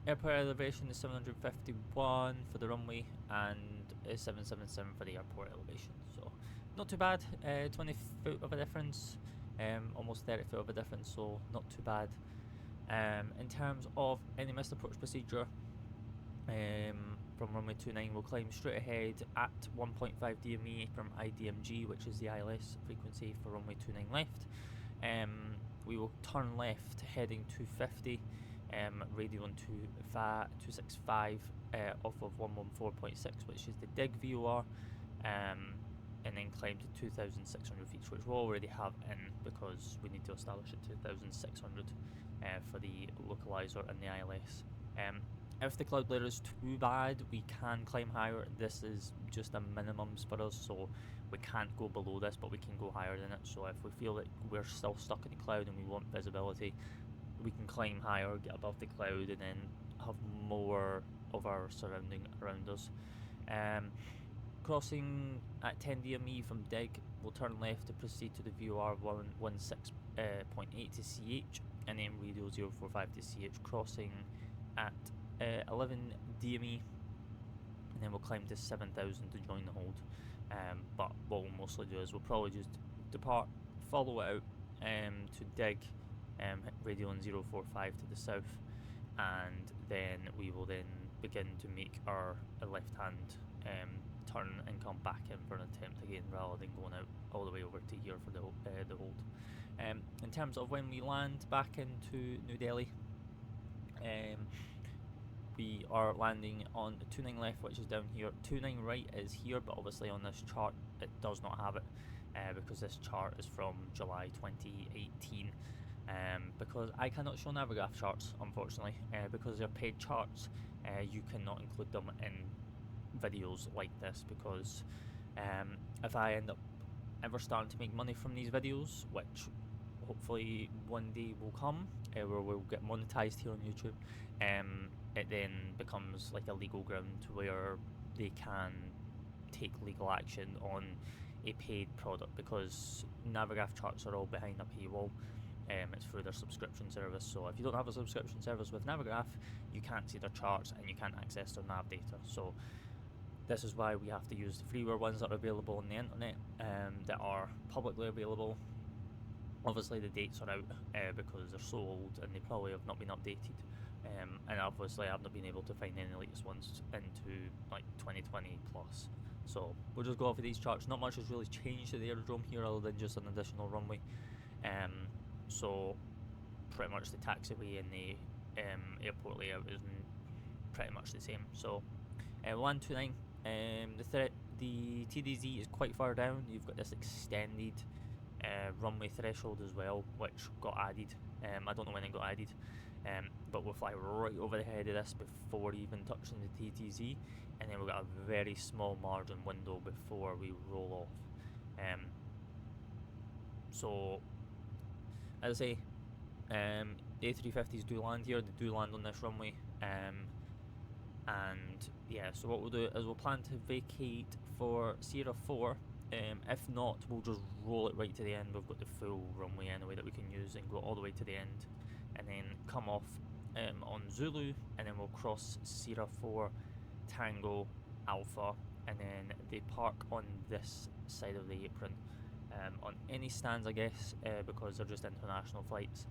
Airport elevation is 751 for the runway and 777 for the airport elevation, so not too bad. 20 foot of a difference, almost 30 foot of a difference, so not too bad. In terms of any missed approach procedure, from runway 29 we'll climb straight ahead at 1.5 DME from IDMG, which is the ILS frequency for runway 29 left. We will turn left heading 250, radio on 265 off of 114.6, which is the DIG VOR, and then climb to 2,600 feet, which we'll already have in because we need to establish at 2,600 for the localizer and the ILS. If the cloud layer is too bad, we can climb higher. This is just a minimums for us, so we can't go below this, but we can go higher than it. So if we feel that we're still stuck in the cloud and we want visibility, we can climb higher, get above the cloud, and then have more of our surrounding around us. Crossing at 10 DME from DIG, we'll turn left to proceed to the VOR 116.8 to CH, and then radio 045 to CH, crossing at 11 DME, and then we'll climb to 7,000 to join the hold. But what we'll mostly do is we'll probably just depart, follow it out to DIG, radio on 045 to the south, and then we will then begin to make our left hand turn and come back in for an attempt again, rather than going out all the way over to here for the hold. In terms of when we land back into New Delhi, we are landing on 29 left, which is down here. 29 right is here, but obviously on this chart it does not have it, because this chart is from July 2018. Because I cannot show Navigraph charts, unfortunately, because they're paid charts. You cannot include them in videos like this, because if I end up ever starting to make money from these videos, which hopefully one day will come, where we'll get monetized here on YouTube, it then becomes like a legal ground where they can take legal action on a paid product, because Navigraph charts are all behind a paywall. It's through their subscription service, so if you don't have a subscription service with Navigraph, you can't see their charts and you can't access their nav data. So this is why we have to use the freeware ones that are available on the internet, that are publicly available. Obviously the dates are out because they're so old and they probably have not been updated, and obviously I've not been able to find any latest ones into like 2020 plus. So we'll just go off of these charts. Not much has really changed at the aerodrome here other than just an additional runway. So pretty much the taxiway and the airport layout is pretty much the same. So land 29, the TDZ is quite far down. You've got this extended runway threshold as well, which got added. I don't know when it got added, but we'll fly right over the head of this before even touching the TTZ, and then we've got a very small margin window before we roll off. So as I say, the A350s do land here. They do land on this runway, and yeah, so what we'll do is we'll plan to vacate for Sierra 4. If not, we'll just roll it right to the end. We've got the full runway anyway that we can use, and go all the way to the end, and then come off on Zulu, and then we'll cross Sierra 4 Tango Alpha, and then they park on this side of the apron, on any stands, I guess, because they're just international flights.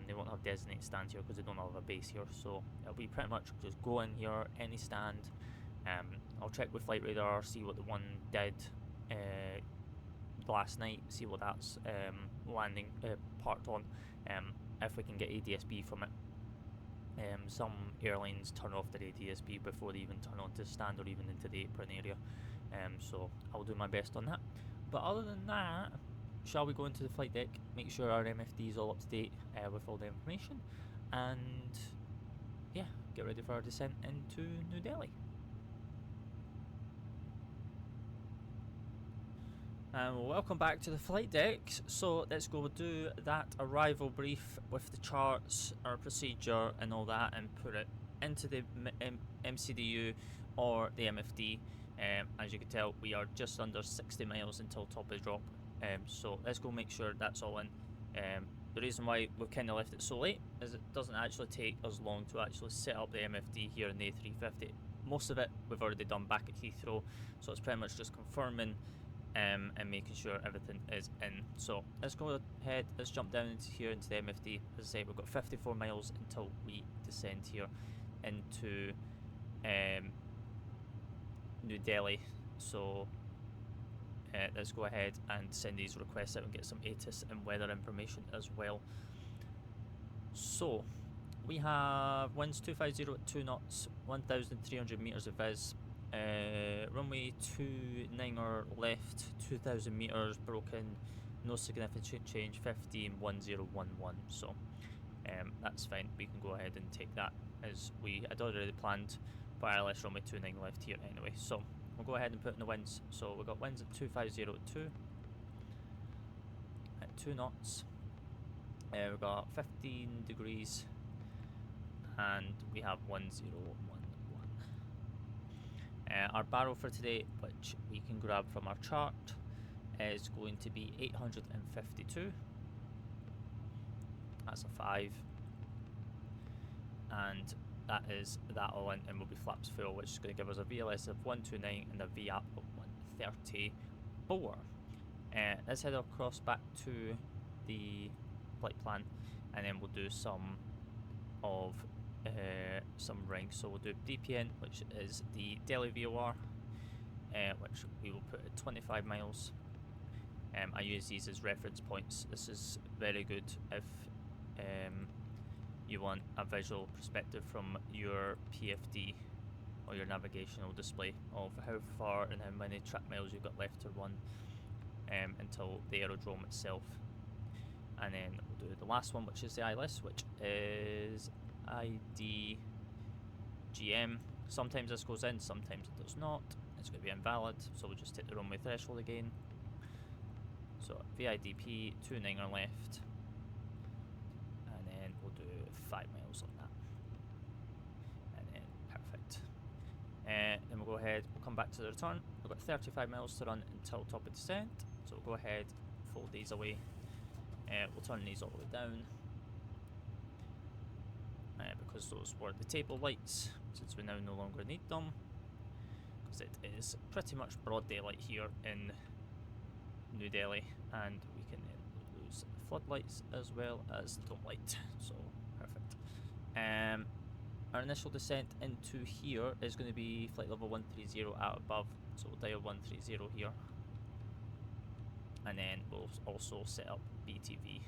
They won't have designated stands here because they don't have a base here, so it'll be pretty much just go in here, any stand. I'll check with Flight Radar, see what the one did last night, see what that's landing parked on, if we can get ADSB from it. Some airlines turn off their ADSB before they even turn on to stand or even into the apron area, so I'll do my best on that. But other than that, shall we go into the flight deck, make sure our MFD is all up to date with all the information, and yeah, get ready for our descent into New Delhi. And welcome back to the flight decks. So let's go do that arrival brief with the charts, our procedure and all that, and put it into the MCDU or the MFD. As you can tell, we are just under 60 miles until top of drop, so let's go make sure that's all in. The reason why we've kind of left it so late is it doesn't actually take us long to actually set up the MFD here in the A350. Most of it we've already done back at Heathrow, so it's pretty much just confirming and making sure everything is in. So let's go ahead, let's jump down into here into the MFD. As I say, we've got 54 miles until we descend here into New Delhi. So let's go ahead and send these requests out and get some ATIS and weather information as well. So we have winds 250 at 2 knots, 1,300 meters of vis. Runway 29 or left, 2,000 meters broken, no significant change, 151011. So that's fine, we can go ahead and take that as we had already planned for ILS runway 29 left here anyway. So we'll go ahead and put in the winds. So we've got winds at 250 at 2 knots. We've got 15 degrees and we have 1011. Our barrel for today, which we can grab from our chart, is going to be 852. That's a 5. And that is that all in, and will be flaps full, which is going to give us a VLS of 129 and a VAP of 134. Let's head across back to the flight plan, and then we'll do some rings. So we'll do DPN, which is the Delhi VOR, which we will put at 25 miles. I use these as reference points. This is very good if you want a visual perspective from your PFD or your navigational display of how far and how many track miles you've got left to run until the aerodrome itself. And then we'll do the last one, which is the ILS, which is IDGM. Sometimes this goes in, sometimes it does not. It's going to be invalid, so we'll just take the runway threshold again. So VIDP 29 or left, and then we'll do 5 miles on that, and then perfect. Then we'll go ahead, we'll come back to the return. We've got 35 miles to run until top of descent, so we'll go ahead, fold these away. We'll turn these all the way down, because those were the table lights, since we now no longer need them, because it is pretty much broad daylight here in New Delhi, and we can then lose floodlights as well as the dome light. So perfect. Our initial descent into here is going to be flight level 130 at above, so we'll dial 130 here, and then we'll also set up BTV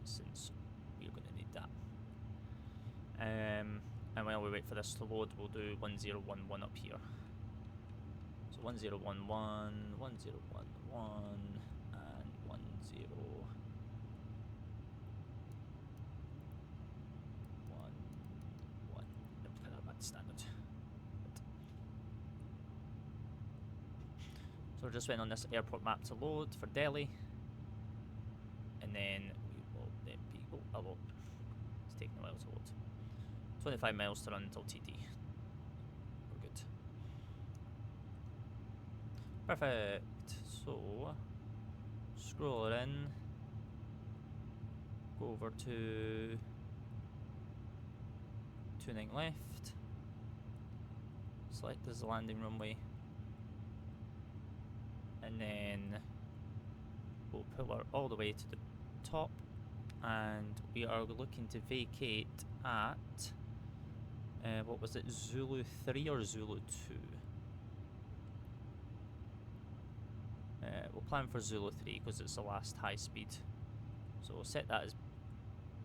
since we're going to need that. And while we wait for this to load, we'll do 1011 up here. So 1011, 1011, and 1011. Let's put that back to standard. So we're just waiting on this airport map to load for Delhi, and then we will then be load. It's taking a while to load. 25 miles to run until TD. We're good. Perfect. So scroll it in. Go over to tuning left. Select as the landing runway. And then we'll pull her all the way to the top, and we are looking to vacate at what was it, Zulu 3 or Zulu 2? We'll plan for Zulu 3 because it's the last high speed So we'll set that as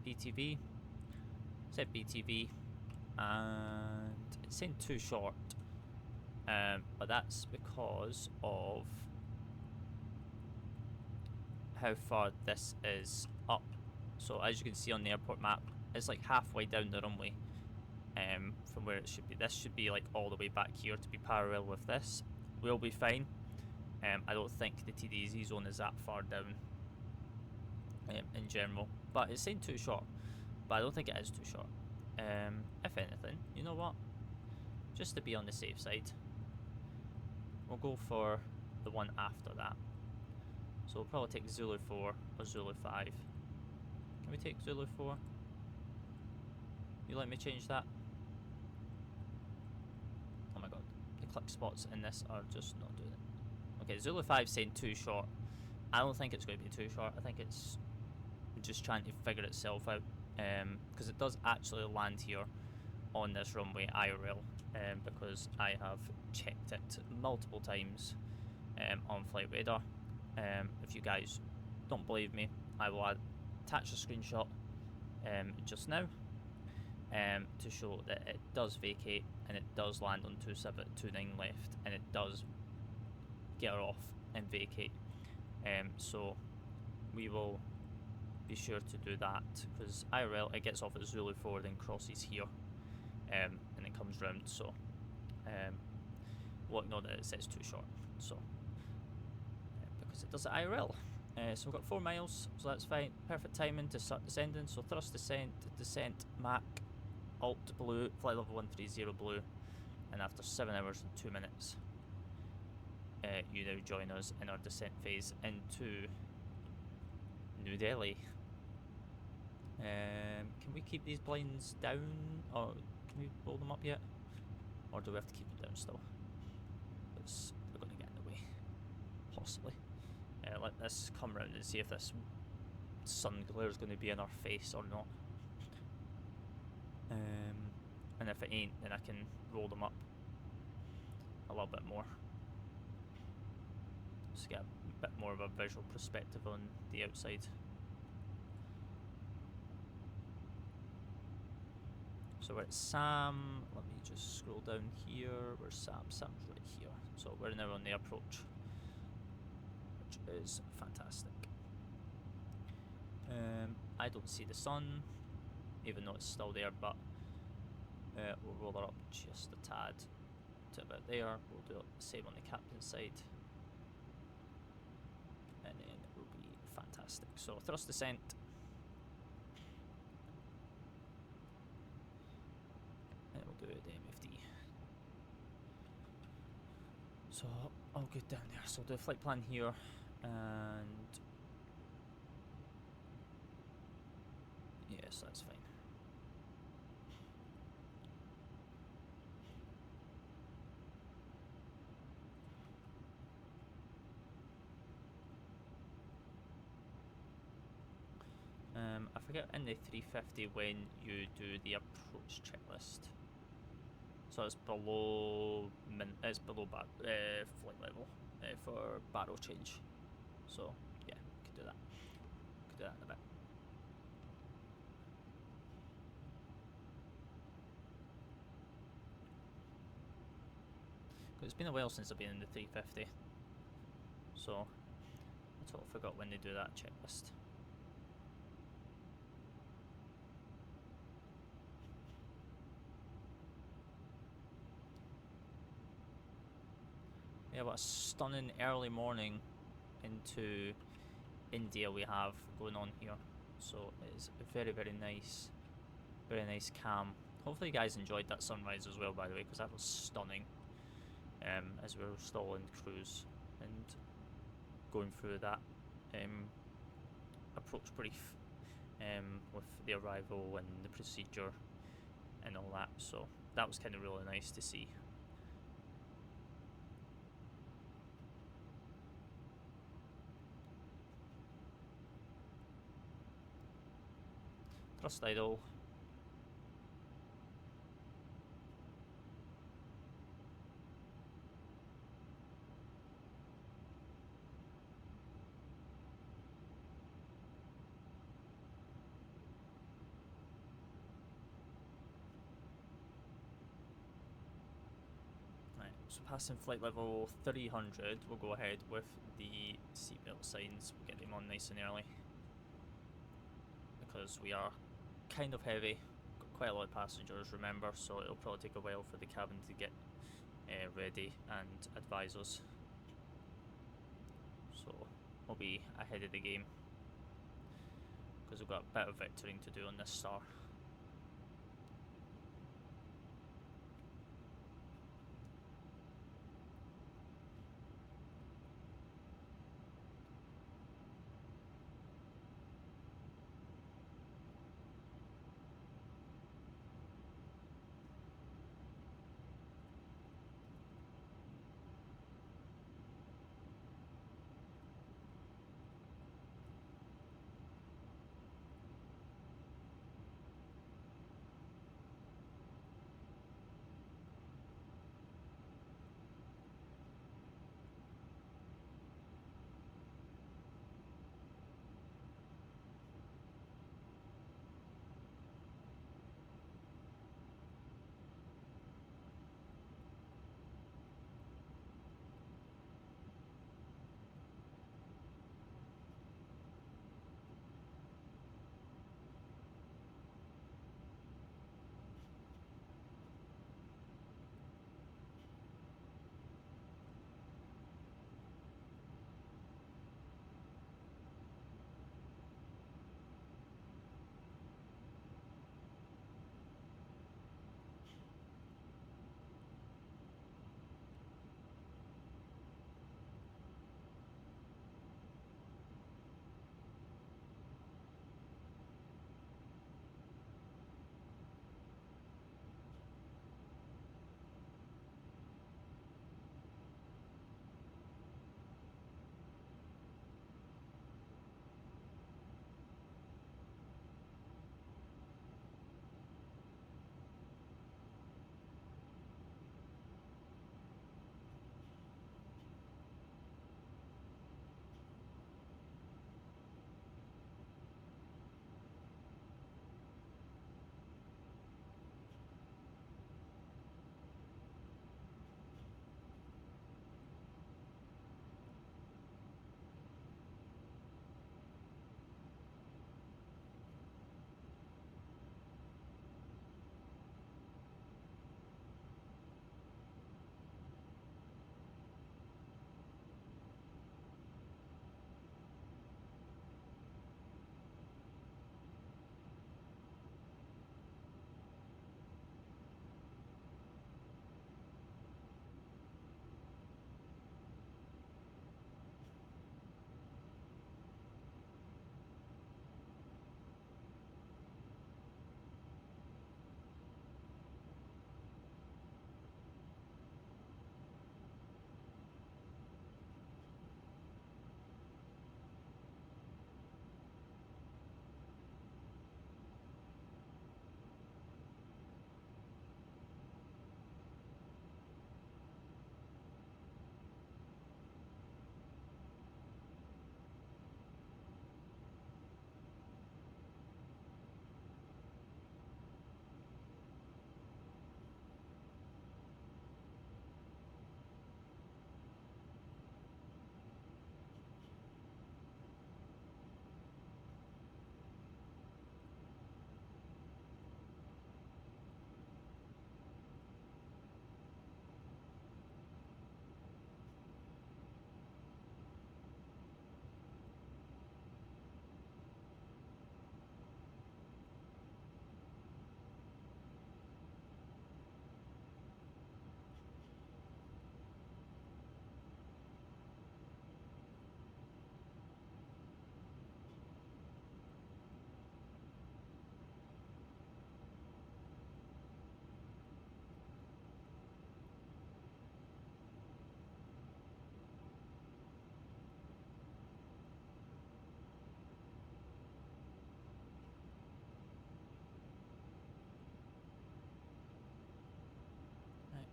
BTV. Set BTV, and it's saying too short. But that's because of how far this is up. So as you can see on the airport map, it's like halfway down the runway from where it should be. This should be like all the way back here to be parallel with this. We'll be fine. I don't think the TDZ zone is that far down in general, but it's saying too short, but I don't think it is too short. If anything, you know what, just to be on the safe side, we'll go for the one after that. So we'll probably take Zulu 4 or Zulu 5. Can we take Zulu 4? You let me change that? Oh my god, the click spots in this are just not doing it. Okay, Zulu 5 saying too short. I don't think it's going to be too short. I think it's just trying to figure itself out, because it does actually land here on this runway IRL, because I have checked it multiple times on flight radar. If you guys don't believe me, I will attach a screenshot just now to show that it does vacate and it does land on 2729 left, and it does get off and vacate. So we will be sure to do that, because IRL it gets off at Zulu 4, then crosses here, and then comes round. So we'll ignore that it says too short. So because it does it IRL. So we've got 4 miles, so that's fine. Perfect timing to start descending. So thrust descent, Mach, Alt blue, flight level 130 blue, and after 7 hours and 2 minutes, you now join us in our descent phase into New Delhi. Can we keep these blinds down, or can we roll them up yet? Or do we have to keep them down still? Because they're going to get in the way, possibly. Let this come round and see if this sun glare is going to be in our face or not. And if it ain't, then I can roll them up a little bit more. Just get a bit more of a visual perspective on the outside. So we're at Sam. Let me just scroll down here. Where's Sam? Sam's right here. So we're now on the approach, which is fantastic. I don't see the sun, even though it's still there, but we'll roll her up just a tad to about there. We'll do the same on the captain's side, and then it will be fantastic. So thrust descent. And we'll do the MFD. So I'll go down there. So I'll do a flight plan here, and yes, that's fine. I forget in the 350 when you do the approach checklist. So it's below flight level for barrel change. So yeah, we can do that. We can do that in a bit. Because it's been a while since I've been in the 350, so I totally forgot when they do that checklist. Yeah, what a stunning early morning into India we have going on here. So it's very, very nice calm. Hopefully you guys enjoyed that sunrise as well, by the way, because that was stunning. As we were still in cruise and going through that approach brief with the arrival and the procedure and all that. So that was kind of really nice to see. Thrust idle. So passing flight level 300, we'll go ahead with the seatbelt signs. We'll get them on nice and early because we are kind of heavy. Got quite a lot of passengers, remember, so it'll probably take a while for the cabin to get ready and advise us. So we'll be ahead of the game because we've got a bit of vectoring to do on this star.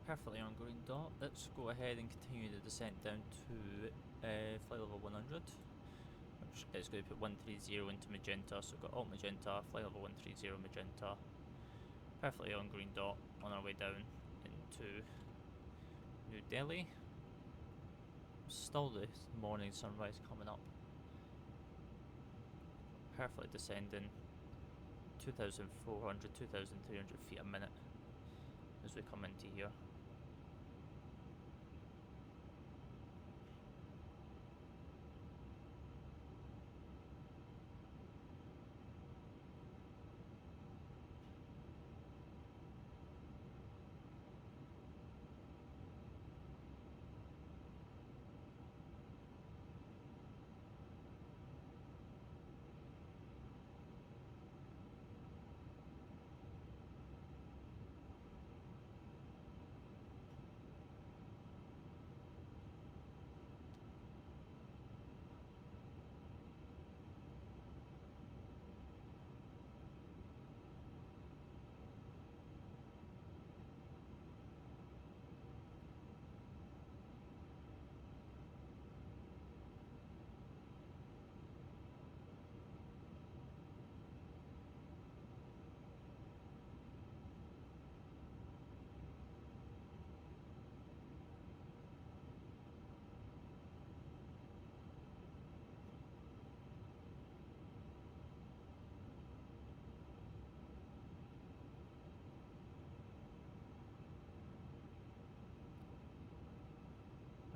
Perfectly on green dot. Let's go ahead and continue the descent down to flight level 100, which is going to put 130 into magenta. So we've got alt magenta, flight level 130 magenta. Perfectly on green dot on our way down into New Delhi. Still the morning sunrise coming up. Perfectly descending 2,400, 2,300 feet a minute as we come into here.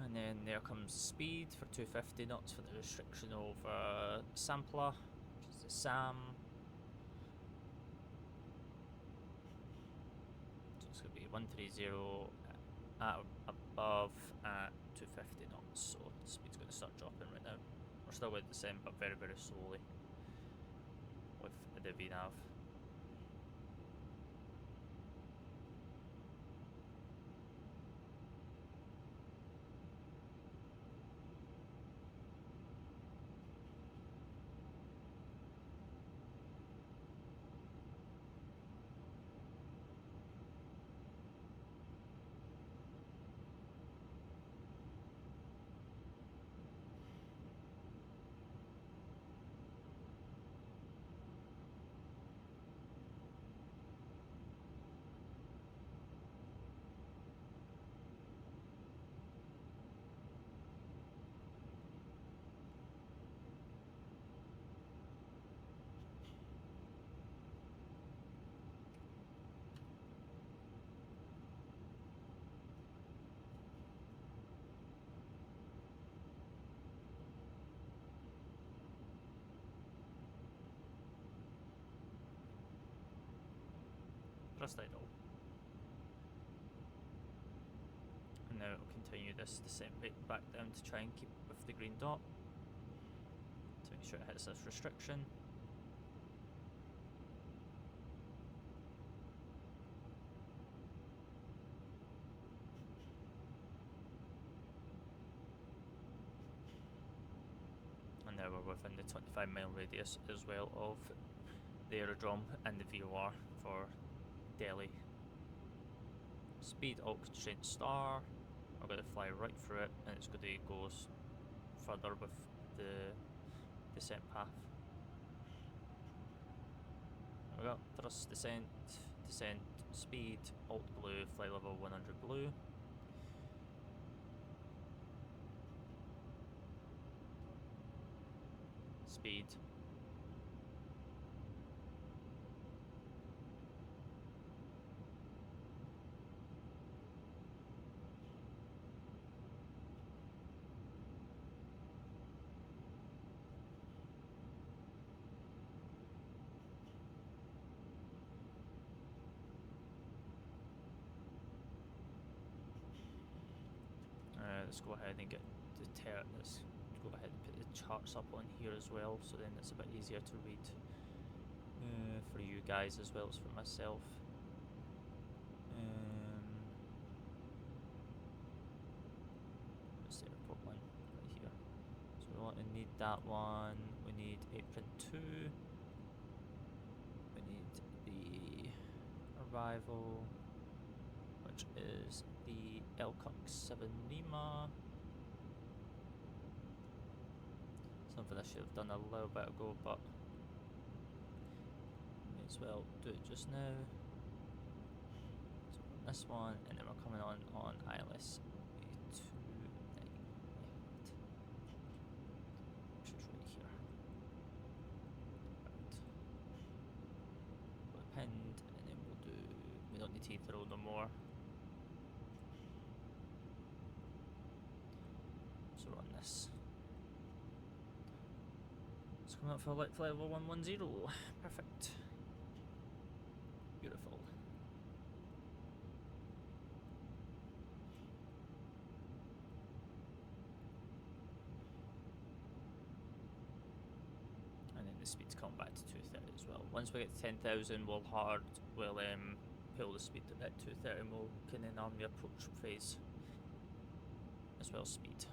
And then there comes speed for 250 knots for the restriction over sampler, which is the SAM. So it's going to be 130 at above at 250 knots, so the speed's going to start dropping right now. We're still going to descend, but very, very slowly with the VNAV. Just idle. And now it'll continue this descent right back down to try and keep with the green dot to make sure it hits this restriction. And now we're within the 25-mile radius as well of the aerodrome and the VOR for Delhi. Speed alt constraint star. We're going to fly right through it, and it's going to go further with the descent path. There we go. Thrust descent, descent speed alt blue, fly level 100 blue. Speed. Let's go ahead and get the let's go ahead and put the charts up on here as well, so then it's a bit easier to read for you guys as well as for myself. What's the airport one? Right here. So we want to need that one. We need apron 2. We need the arrival, which is the Elcock 7 Lima. Something I should have done a little bit ago, but may as well do it just now. So this one, and then we're coming on ILS with Heathrow no more. So run this. It's coming up for flight level 110. Perfect. Beautiful. And then the speed's come back to 230 as well. Once we get to 10,000, we'll pull the speed at 230 and we can then arm the approach phase as well as speed.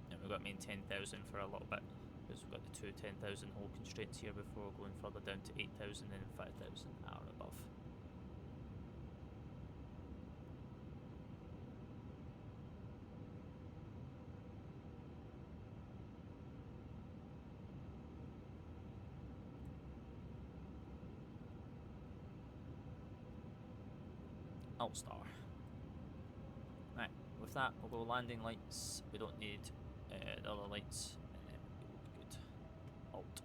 And we've got to maintain 10,000 for a little bit because we've got the two 10,000 hold constraints here before going further down to 8,000 and 5,000 or above. Alt-star. Right, with that we'll go landing lights. We don't need the other lights, and then we'll be good. Alt.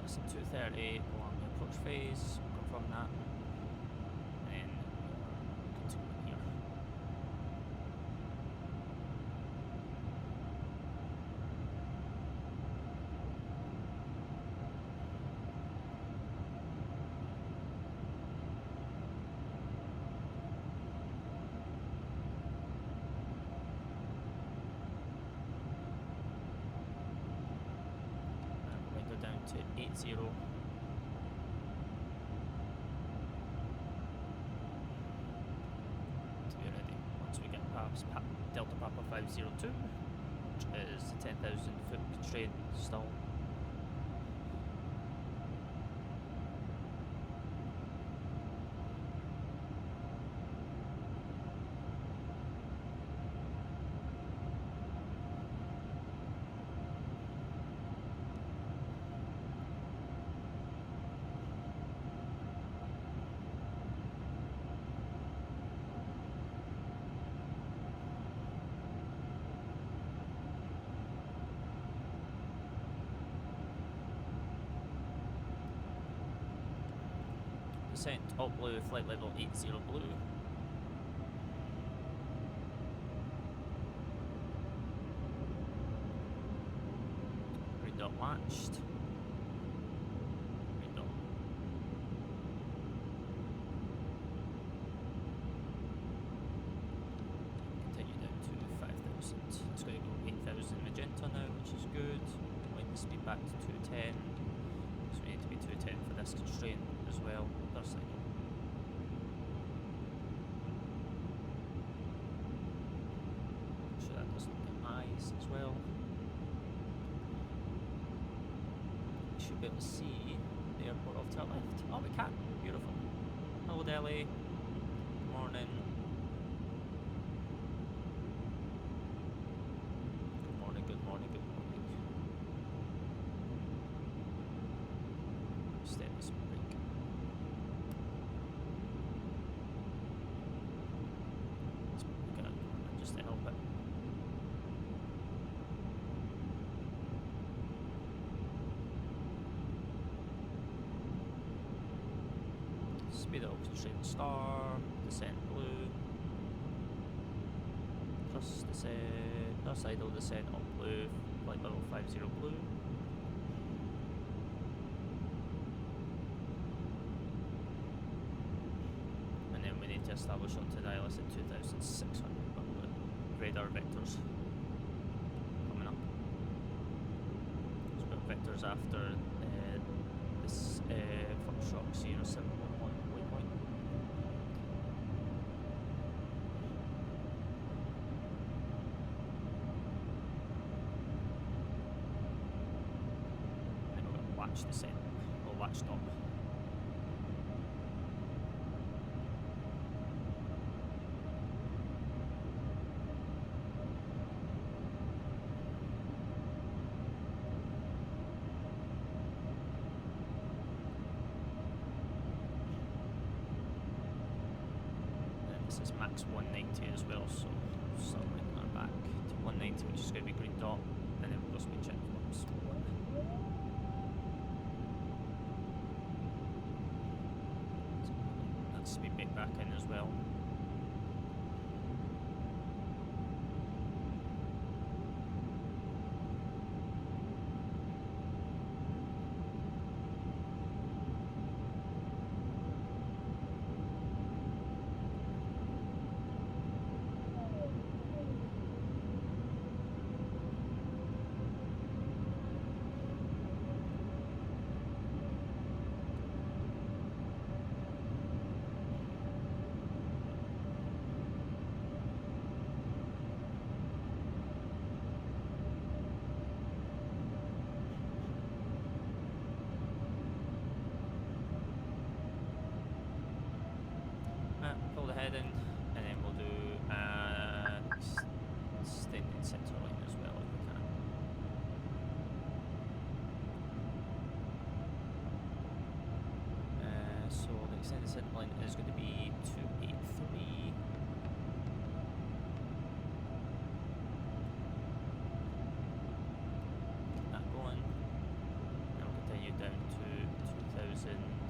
That's 230 along the approach phase, confirm that, and then continue here. Down to 80. To be ready once we get past Delta Papa 502, which is the 10,000 foot constraint still. Descent alt blue, flight level 80 blue. Green dot latched. Green dot. Continue down to 5,000. It's going to go 8,000 magenta now, which is good. Wind the speed back to 210. So we need to be 210 for this constraint as well. Their signal. Make sure that doesn't get eyes as well. We should be able to see the airport off to our left. Oh, we can. Beautiful. Hello, Delhi. Good morning. Good morning, good morning, good morning. Steady speed break. Just to help it. Speed up constraint star, descent blue. Trust descent, trust idle descent on blue, flight level 50 blue. And then we need to establish onto dialis at 2,600. Radar vectors coming up. So we've got vectors after this Foxtrot 0711 waypoint. And then we're going to watch descent, or watch stop. it says max 190 as well, so start making that back to 190, which is going to be green dot, and then we'll go speed check flaps 1. That's speed brake back in as well. Pull the head in, and then we'll do extended centre line as well if we can. So the extended centre line is going to be 283. Keep that going. And we'll continue down to 2,600.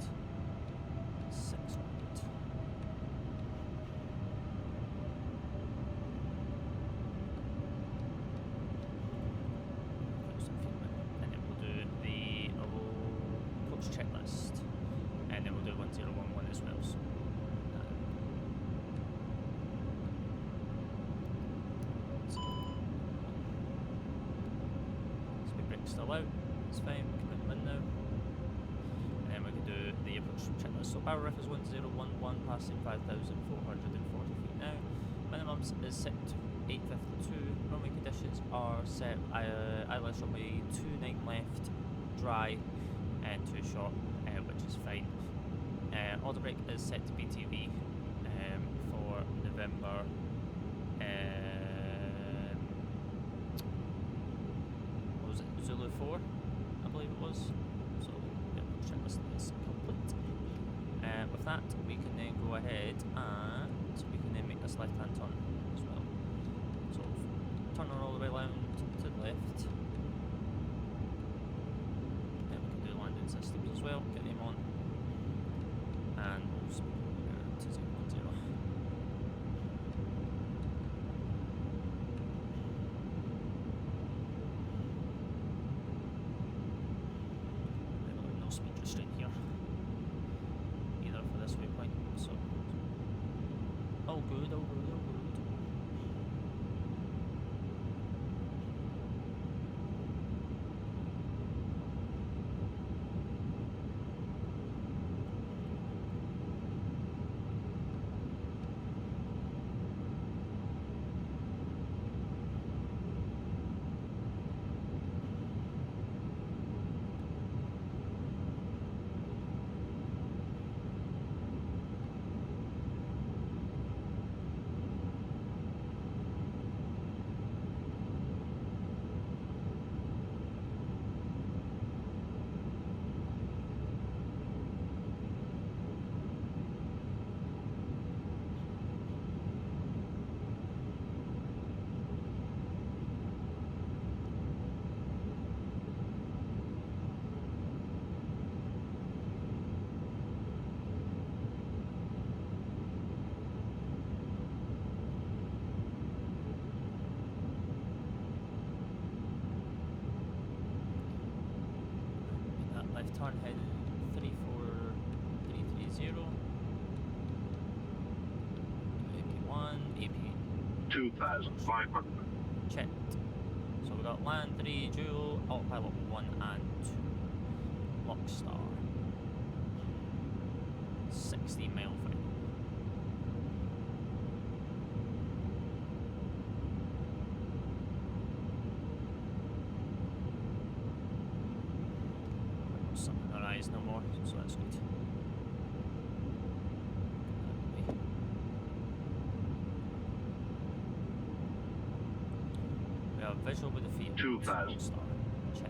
Checklist, and then we'll do 1011 as well. So speed brake still out, it's fine, we can put them in now. And then we can do the approach checklist. So power ref is 1011, passing 5,440 feet now. Minimum is set to 852. Runway conditions are set ILS runway 29 left, dry, and 2 short, which is fine. Order brake is set to BTV for November. What was it? Zulu 4, I believe it was. So yeah, checklist is complete. With that, we can then go ahead and we can then make this left-hand turn as well. So turn her all the way around to the left. Systems as well, get them on, and we'll speed to 010. No speed restraint here, either for this waypoint, so all good, all good, all good. Turn head 34330. AP1, AP 2,500. checked. So we got land 3 dual, autopilot 1 and 2. Lock star. 16 mile frame. No more, so that's good. We have visual with the field. 2,000. Star. Checked.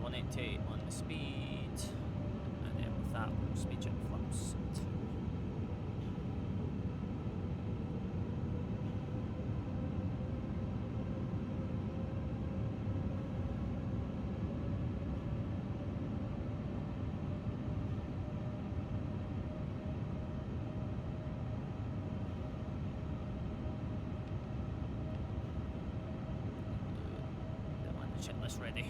180 on the speed, and then with that we'll speed check flaps 2. Checklist ready.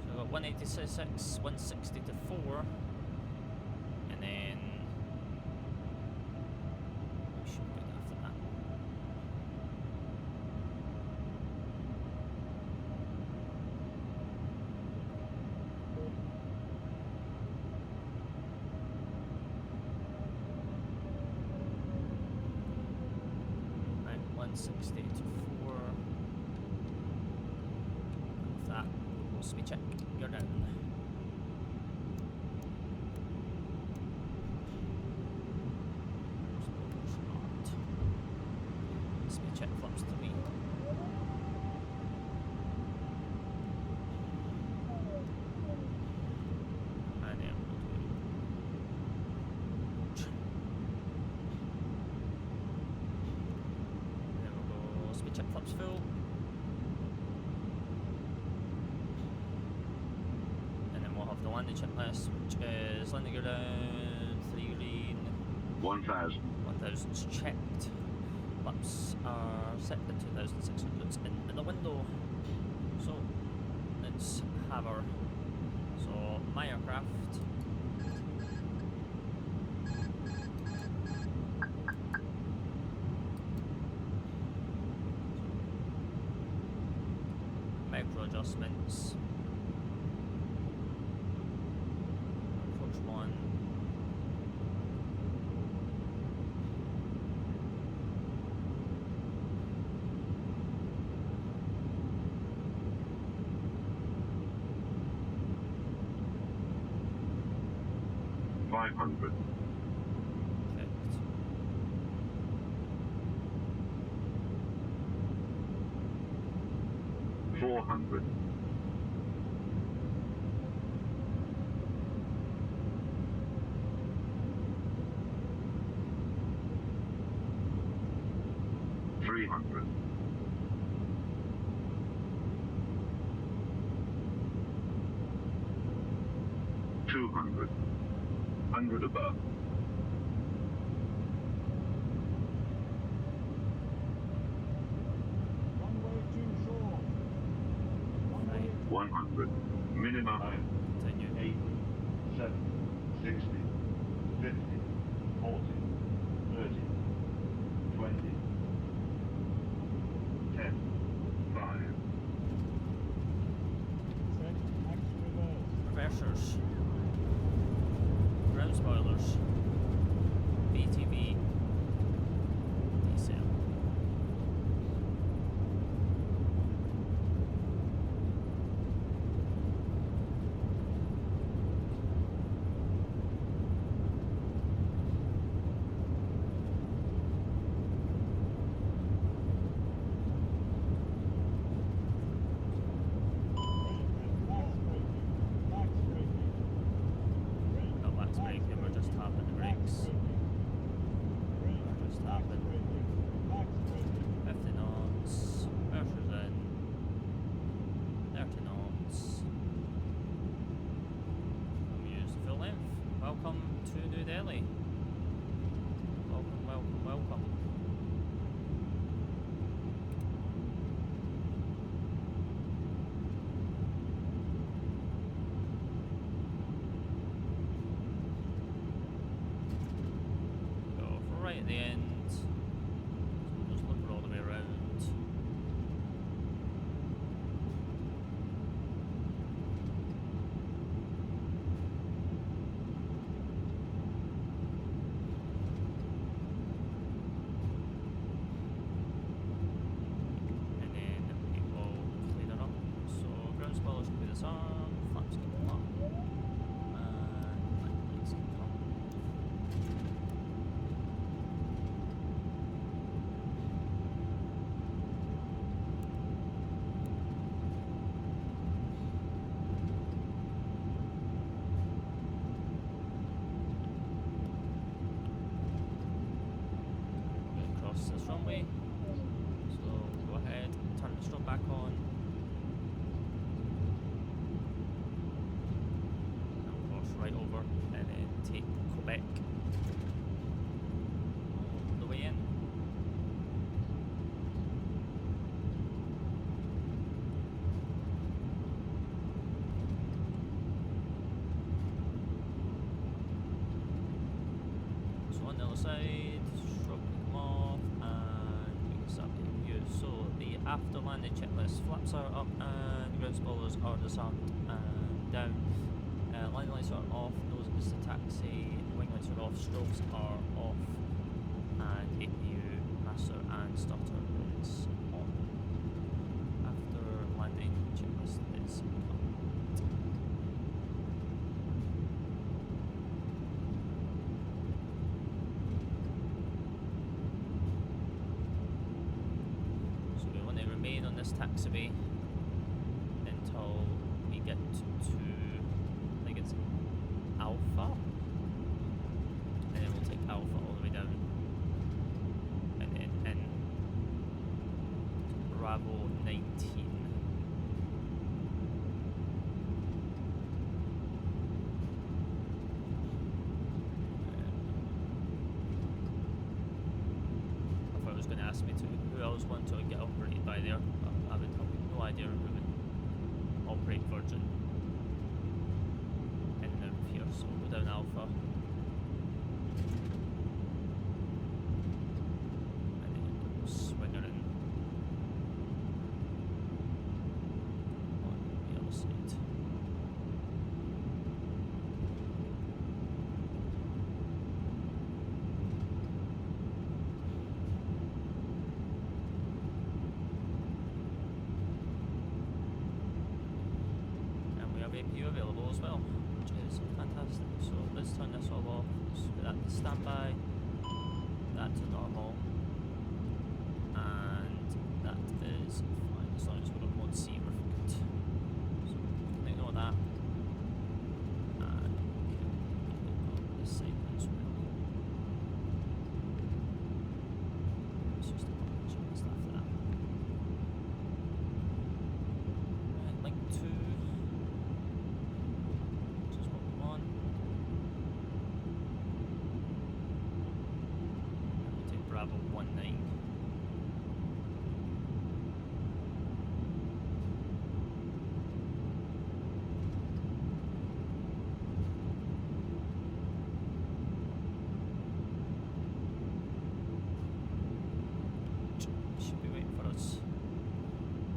So we've got 186, 160 to 4, and then we should be good after that. Right, 160 to 4. With that, we'll speed check. You're down. Speed check flaps 3. And then we'll do then we'll go speed check flaps full. And then we'll have the landing checklist, which is landing gear down, 3 green, 1,000. 1000's checked. Flaps are set to 2600s in the window. So let's have our my aircraft. Micro adjustments. Approach 1. $500. Checked. $400. $300. $200. 100 above. Right. 100. Minimum. Continue. 80, 70, 60, 50, 40, 30, 20, 10, 5. Reversers. Ground spoilers. BTV. Decel. No max braking, we're just tapping the brakes. We're just tapping. 50 knots. Reversers in. 30 knots. We'll use the full length. Welcome to New Delhi. Welcome, welcome, welcome. Go for right at the end. So we'll just look all the way around. And then it will clean it up. So ground spoilers can be disarmed. runway. So go ahead, turn the strobe back on. And of course right over and then take Quebec all the way in. So on the other side, shrub them off and we can start getting views. So the after landing checklist, flaps are up and ground spoilers are disarmed and down. Landing lights are off, nose is to taxi, wing lights are off, strobes are off, and APU, master and starter is on. After landing checklist is complete. So we want to remain on this taxiway until we get to, I think it's Alpha, and then we'll take Alpha all the way down, and then in Bravo 19. I thought it was going to ask me to who else want to get operated by there. I would have no idea who would operate Virgin in and out of here, so we'll go down Alpha. And then we'll swing her in on the other side. And we have APU available as well, which is fantastic. So let's turn this all off. Let's put that to standby, that to normal, and that is fine as long as we've got mode C, we're good. So we can ignore that, and we can ignore this side as well. It's just a bunch of stuff after that. And link 2. Which is what we want. And we'll take Bravo 19. Should be waiting for us,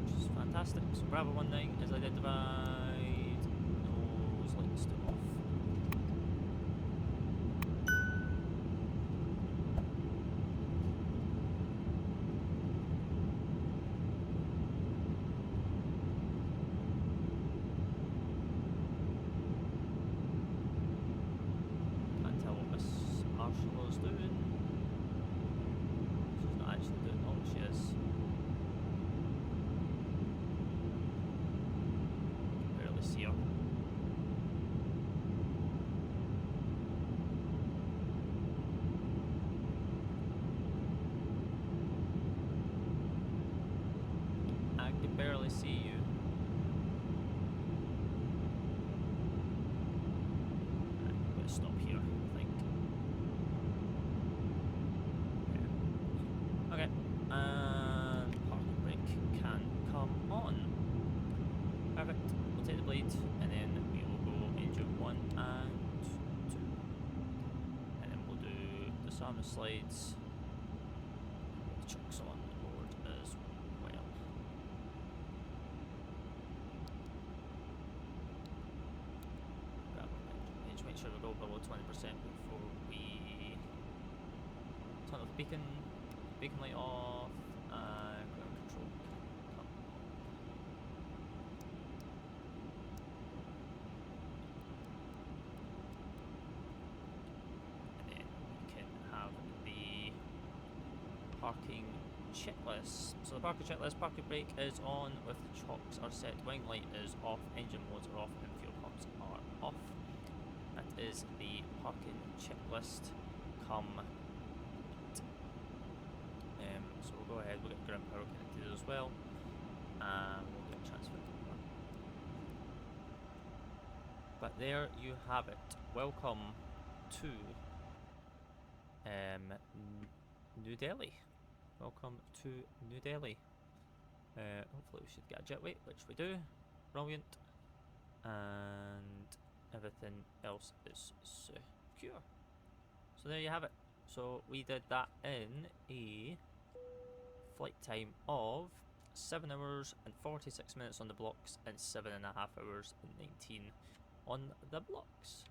which is fantastic. So Bravo 19 is identified. Nose lights to off. Can't tell what Miss Marshall is doing. She's not actually doing all she is. Can barely see her. I can barely see you. Right, I'm going to stop here, I think. Yeah. Okay, and parking brake can come on. Perfect. We'll take the bleed, and then we will go engine 1 and 2. And then we'll do disarm the slides. The chucks on board as well. Grab our engine page, make sure we go below 20% before we turn off the beacon light off, and ground control can come on. And then we can have the parking checklist. So the parking checklist, parking brake is on with chocks are set, wing light is off, engine modes are off, and fuel pumps are off. That is the parking checklist come. we'll get ground power connected as well, and we'll get transferred over. But there you have it. Welcome to New Delhi. Welcome to New Delhi. Hopefully we should get a jetway, which we do. Brilliant. And everything else is secure. So there you have it. So we did that in a flight time of 7 hours and 46 minutes on the blocks and 7.5 hours and 19 on the blocks.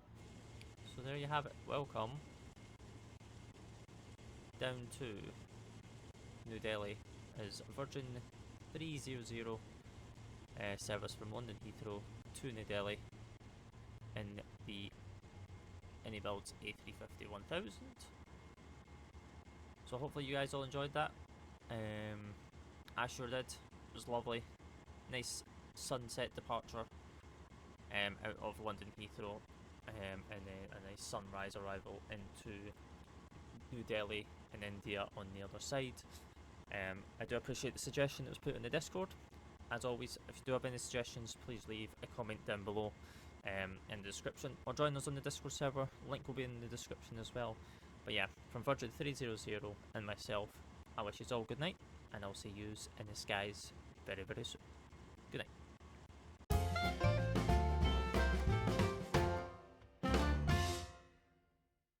So there you have it. Welcome down to New Delhi as Virgin 300 service from London Heathrow to New Delhi in the Inibuilds A350 1000. So hopefully you guys all enjoyed that. I sure did. It was lovely. Nice sunset departure out of London Heathrow, and then a nice sunrise arrival into New Delhi in India on the other side. I do appreciate the suggestion that was put in the Discord. As always, if you do have any suggestions, please leave a comment down below in the description, or join us on the Discord server. Link will be in the description as well. But yeah, from Virgin 300 and myself, I wish you all good night, and I'll see yous in the skies very, very soon.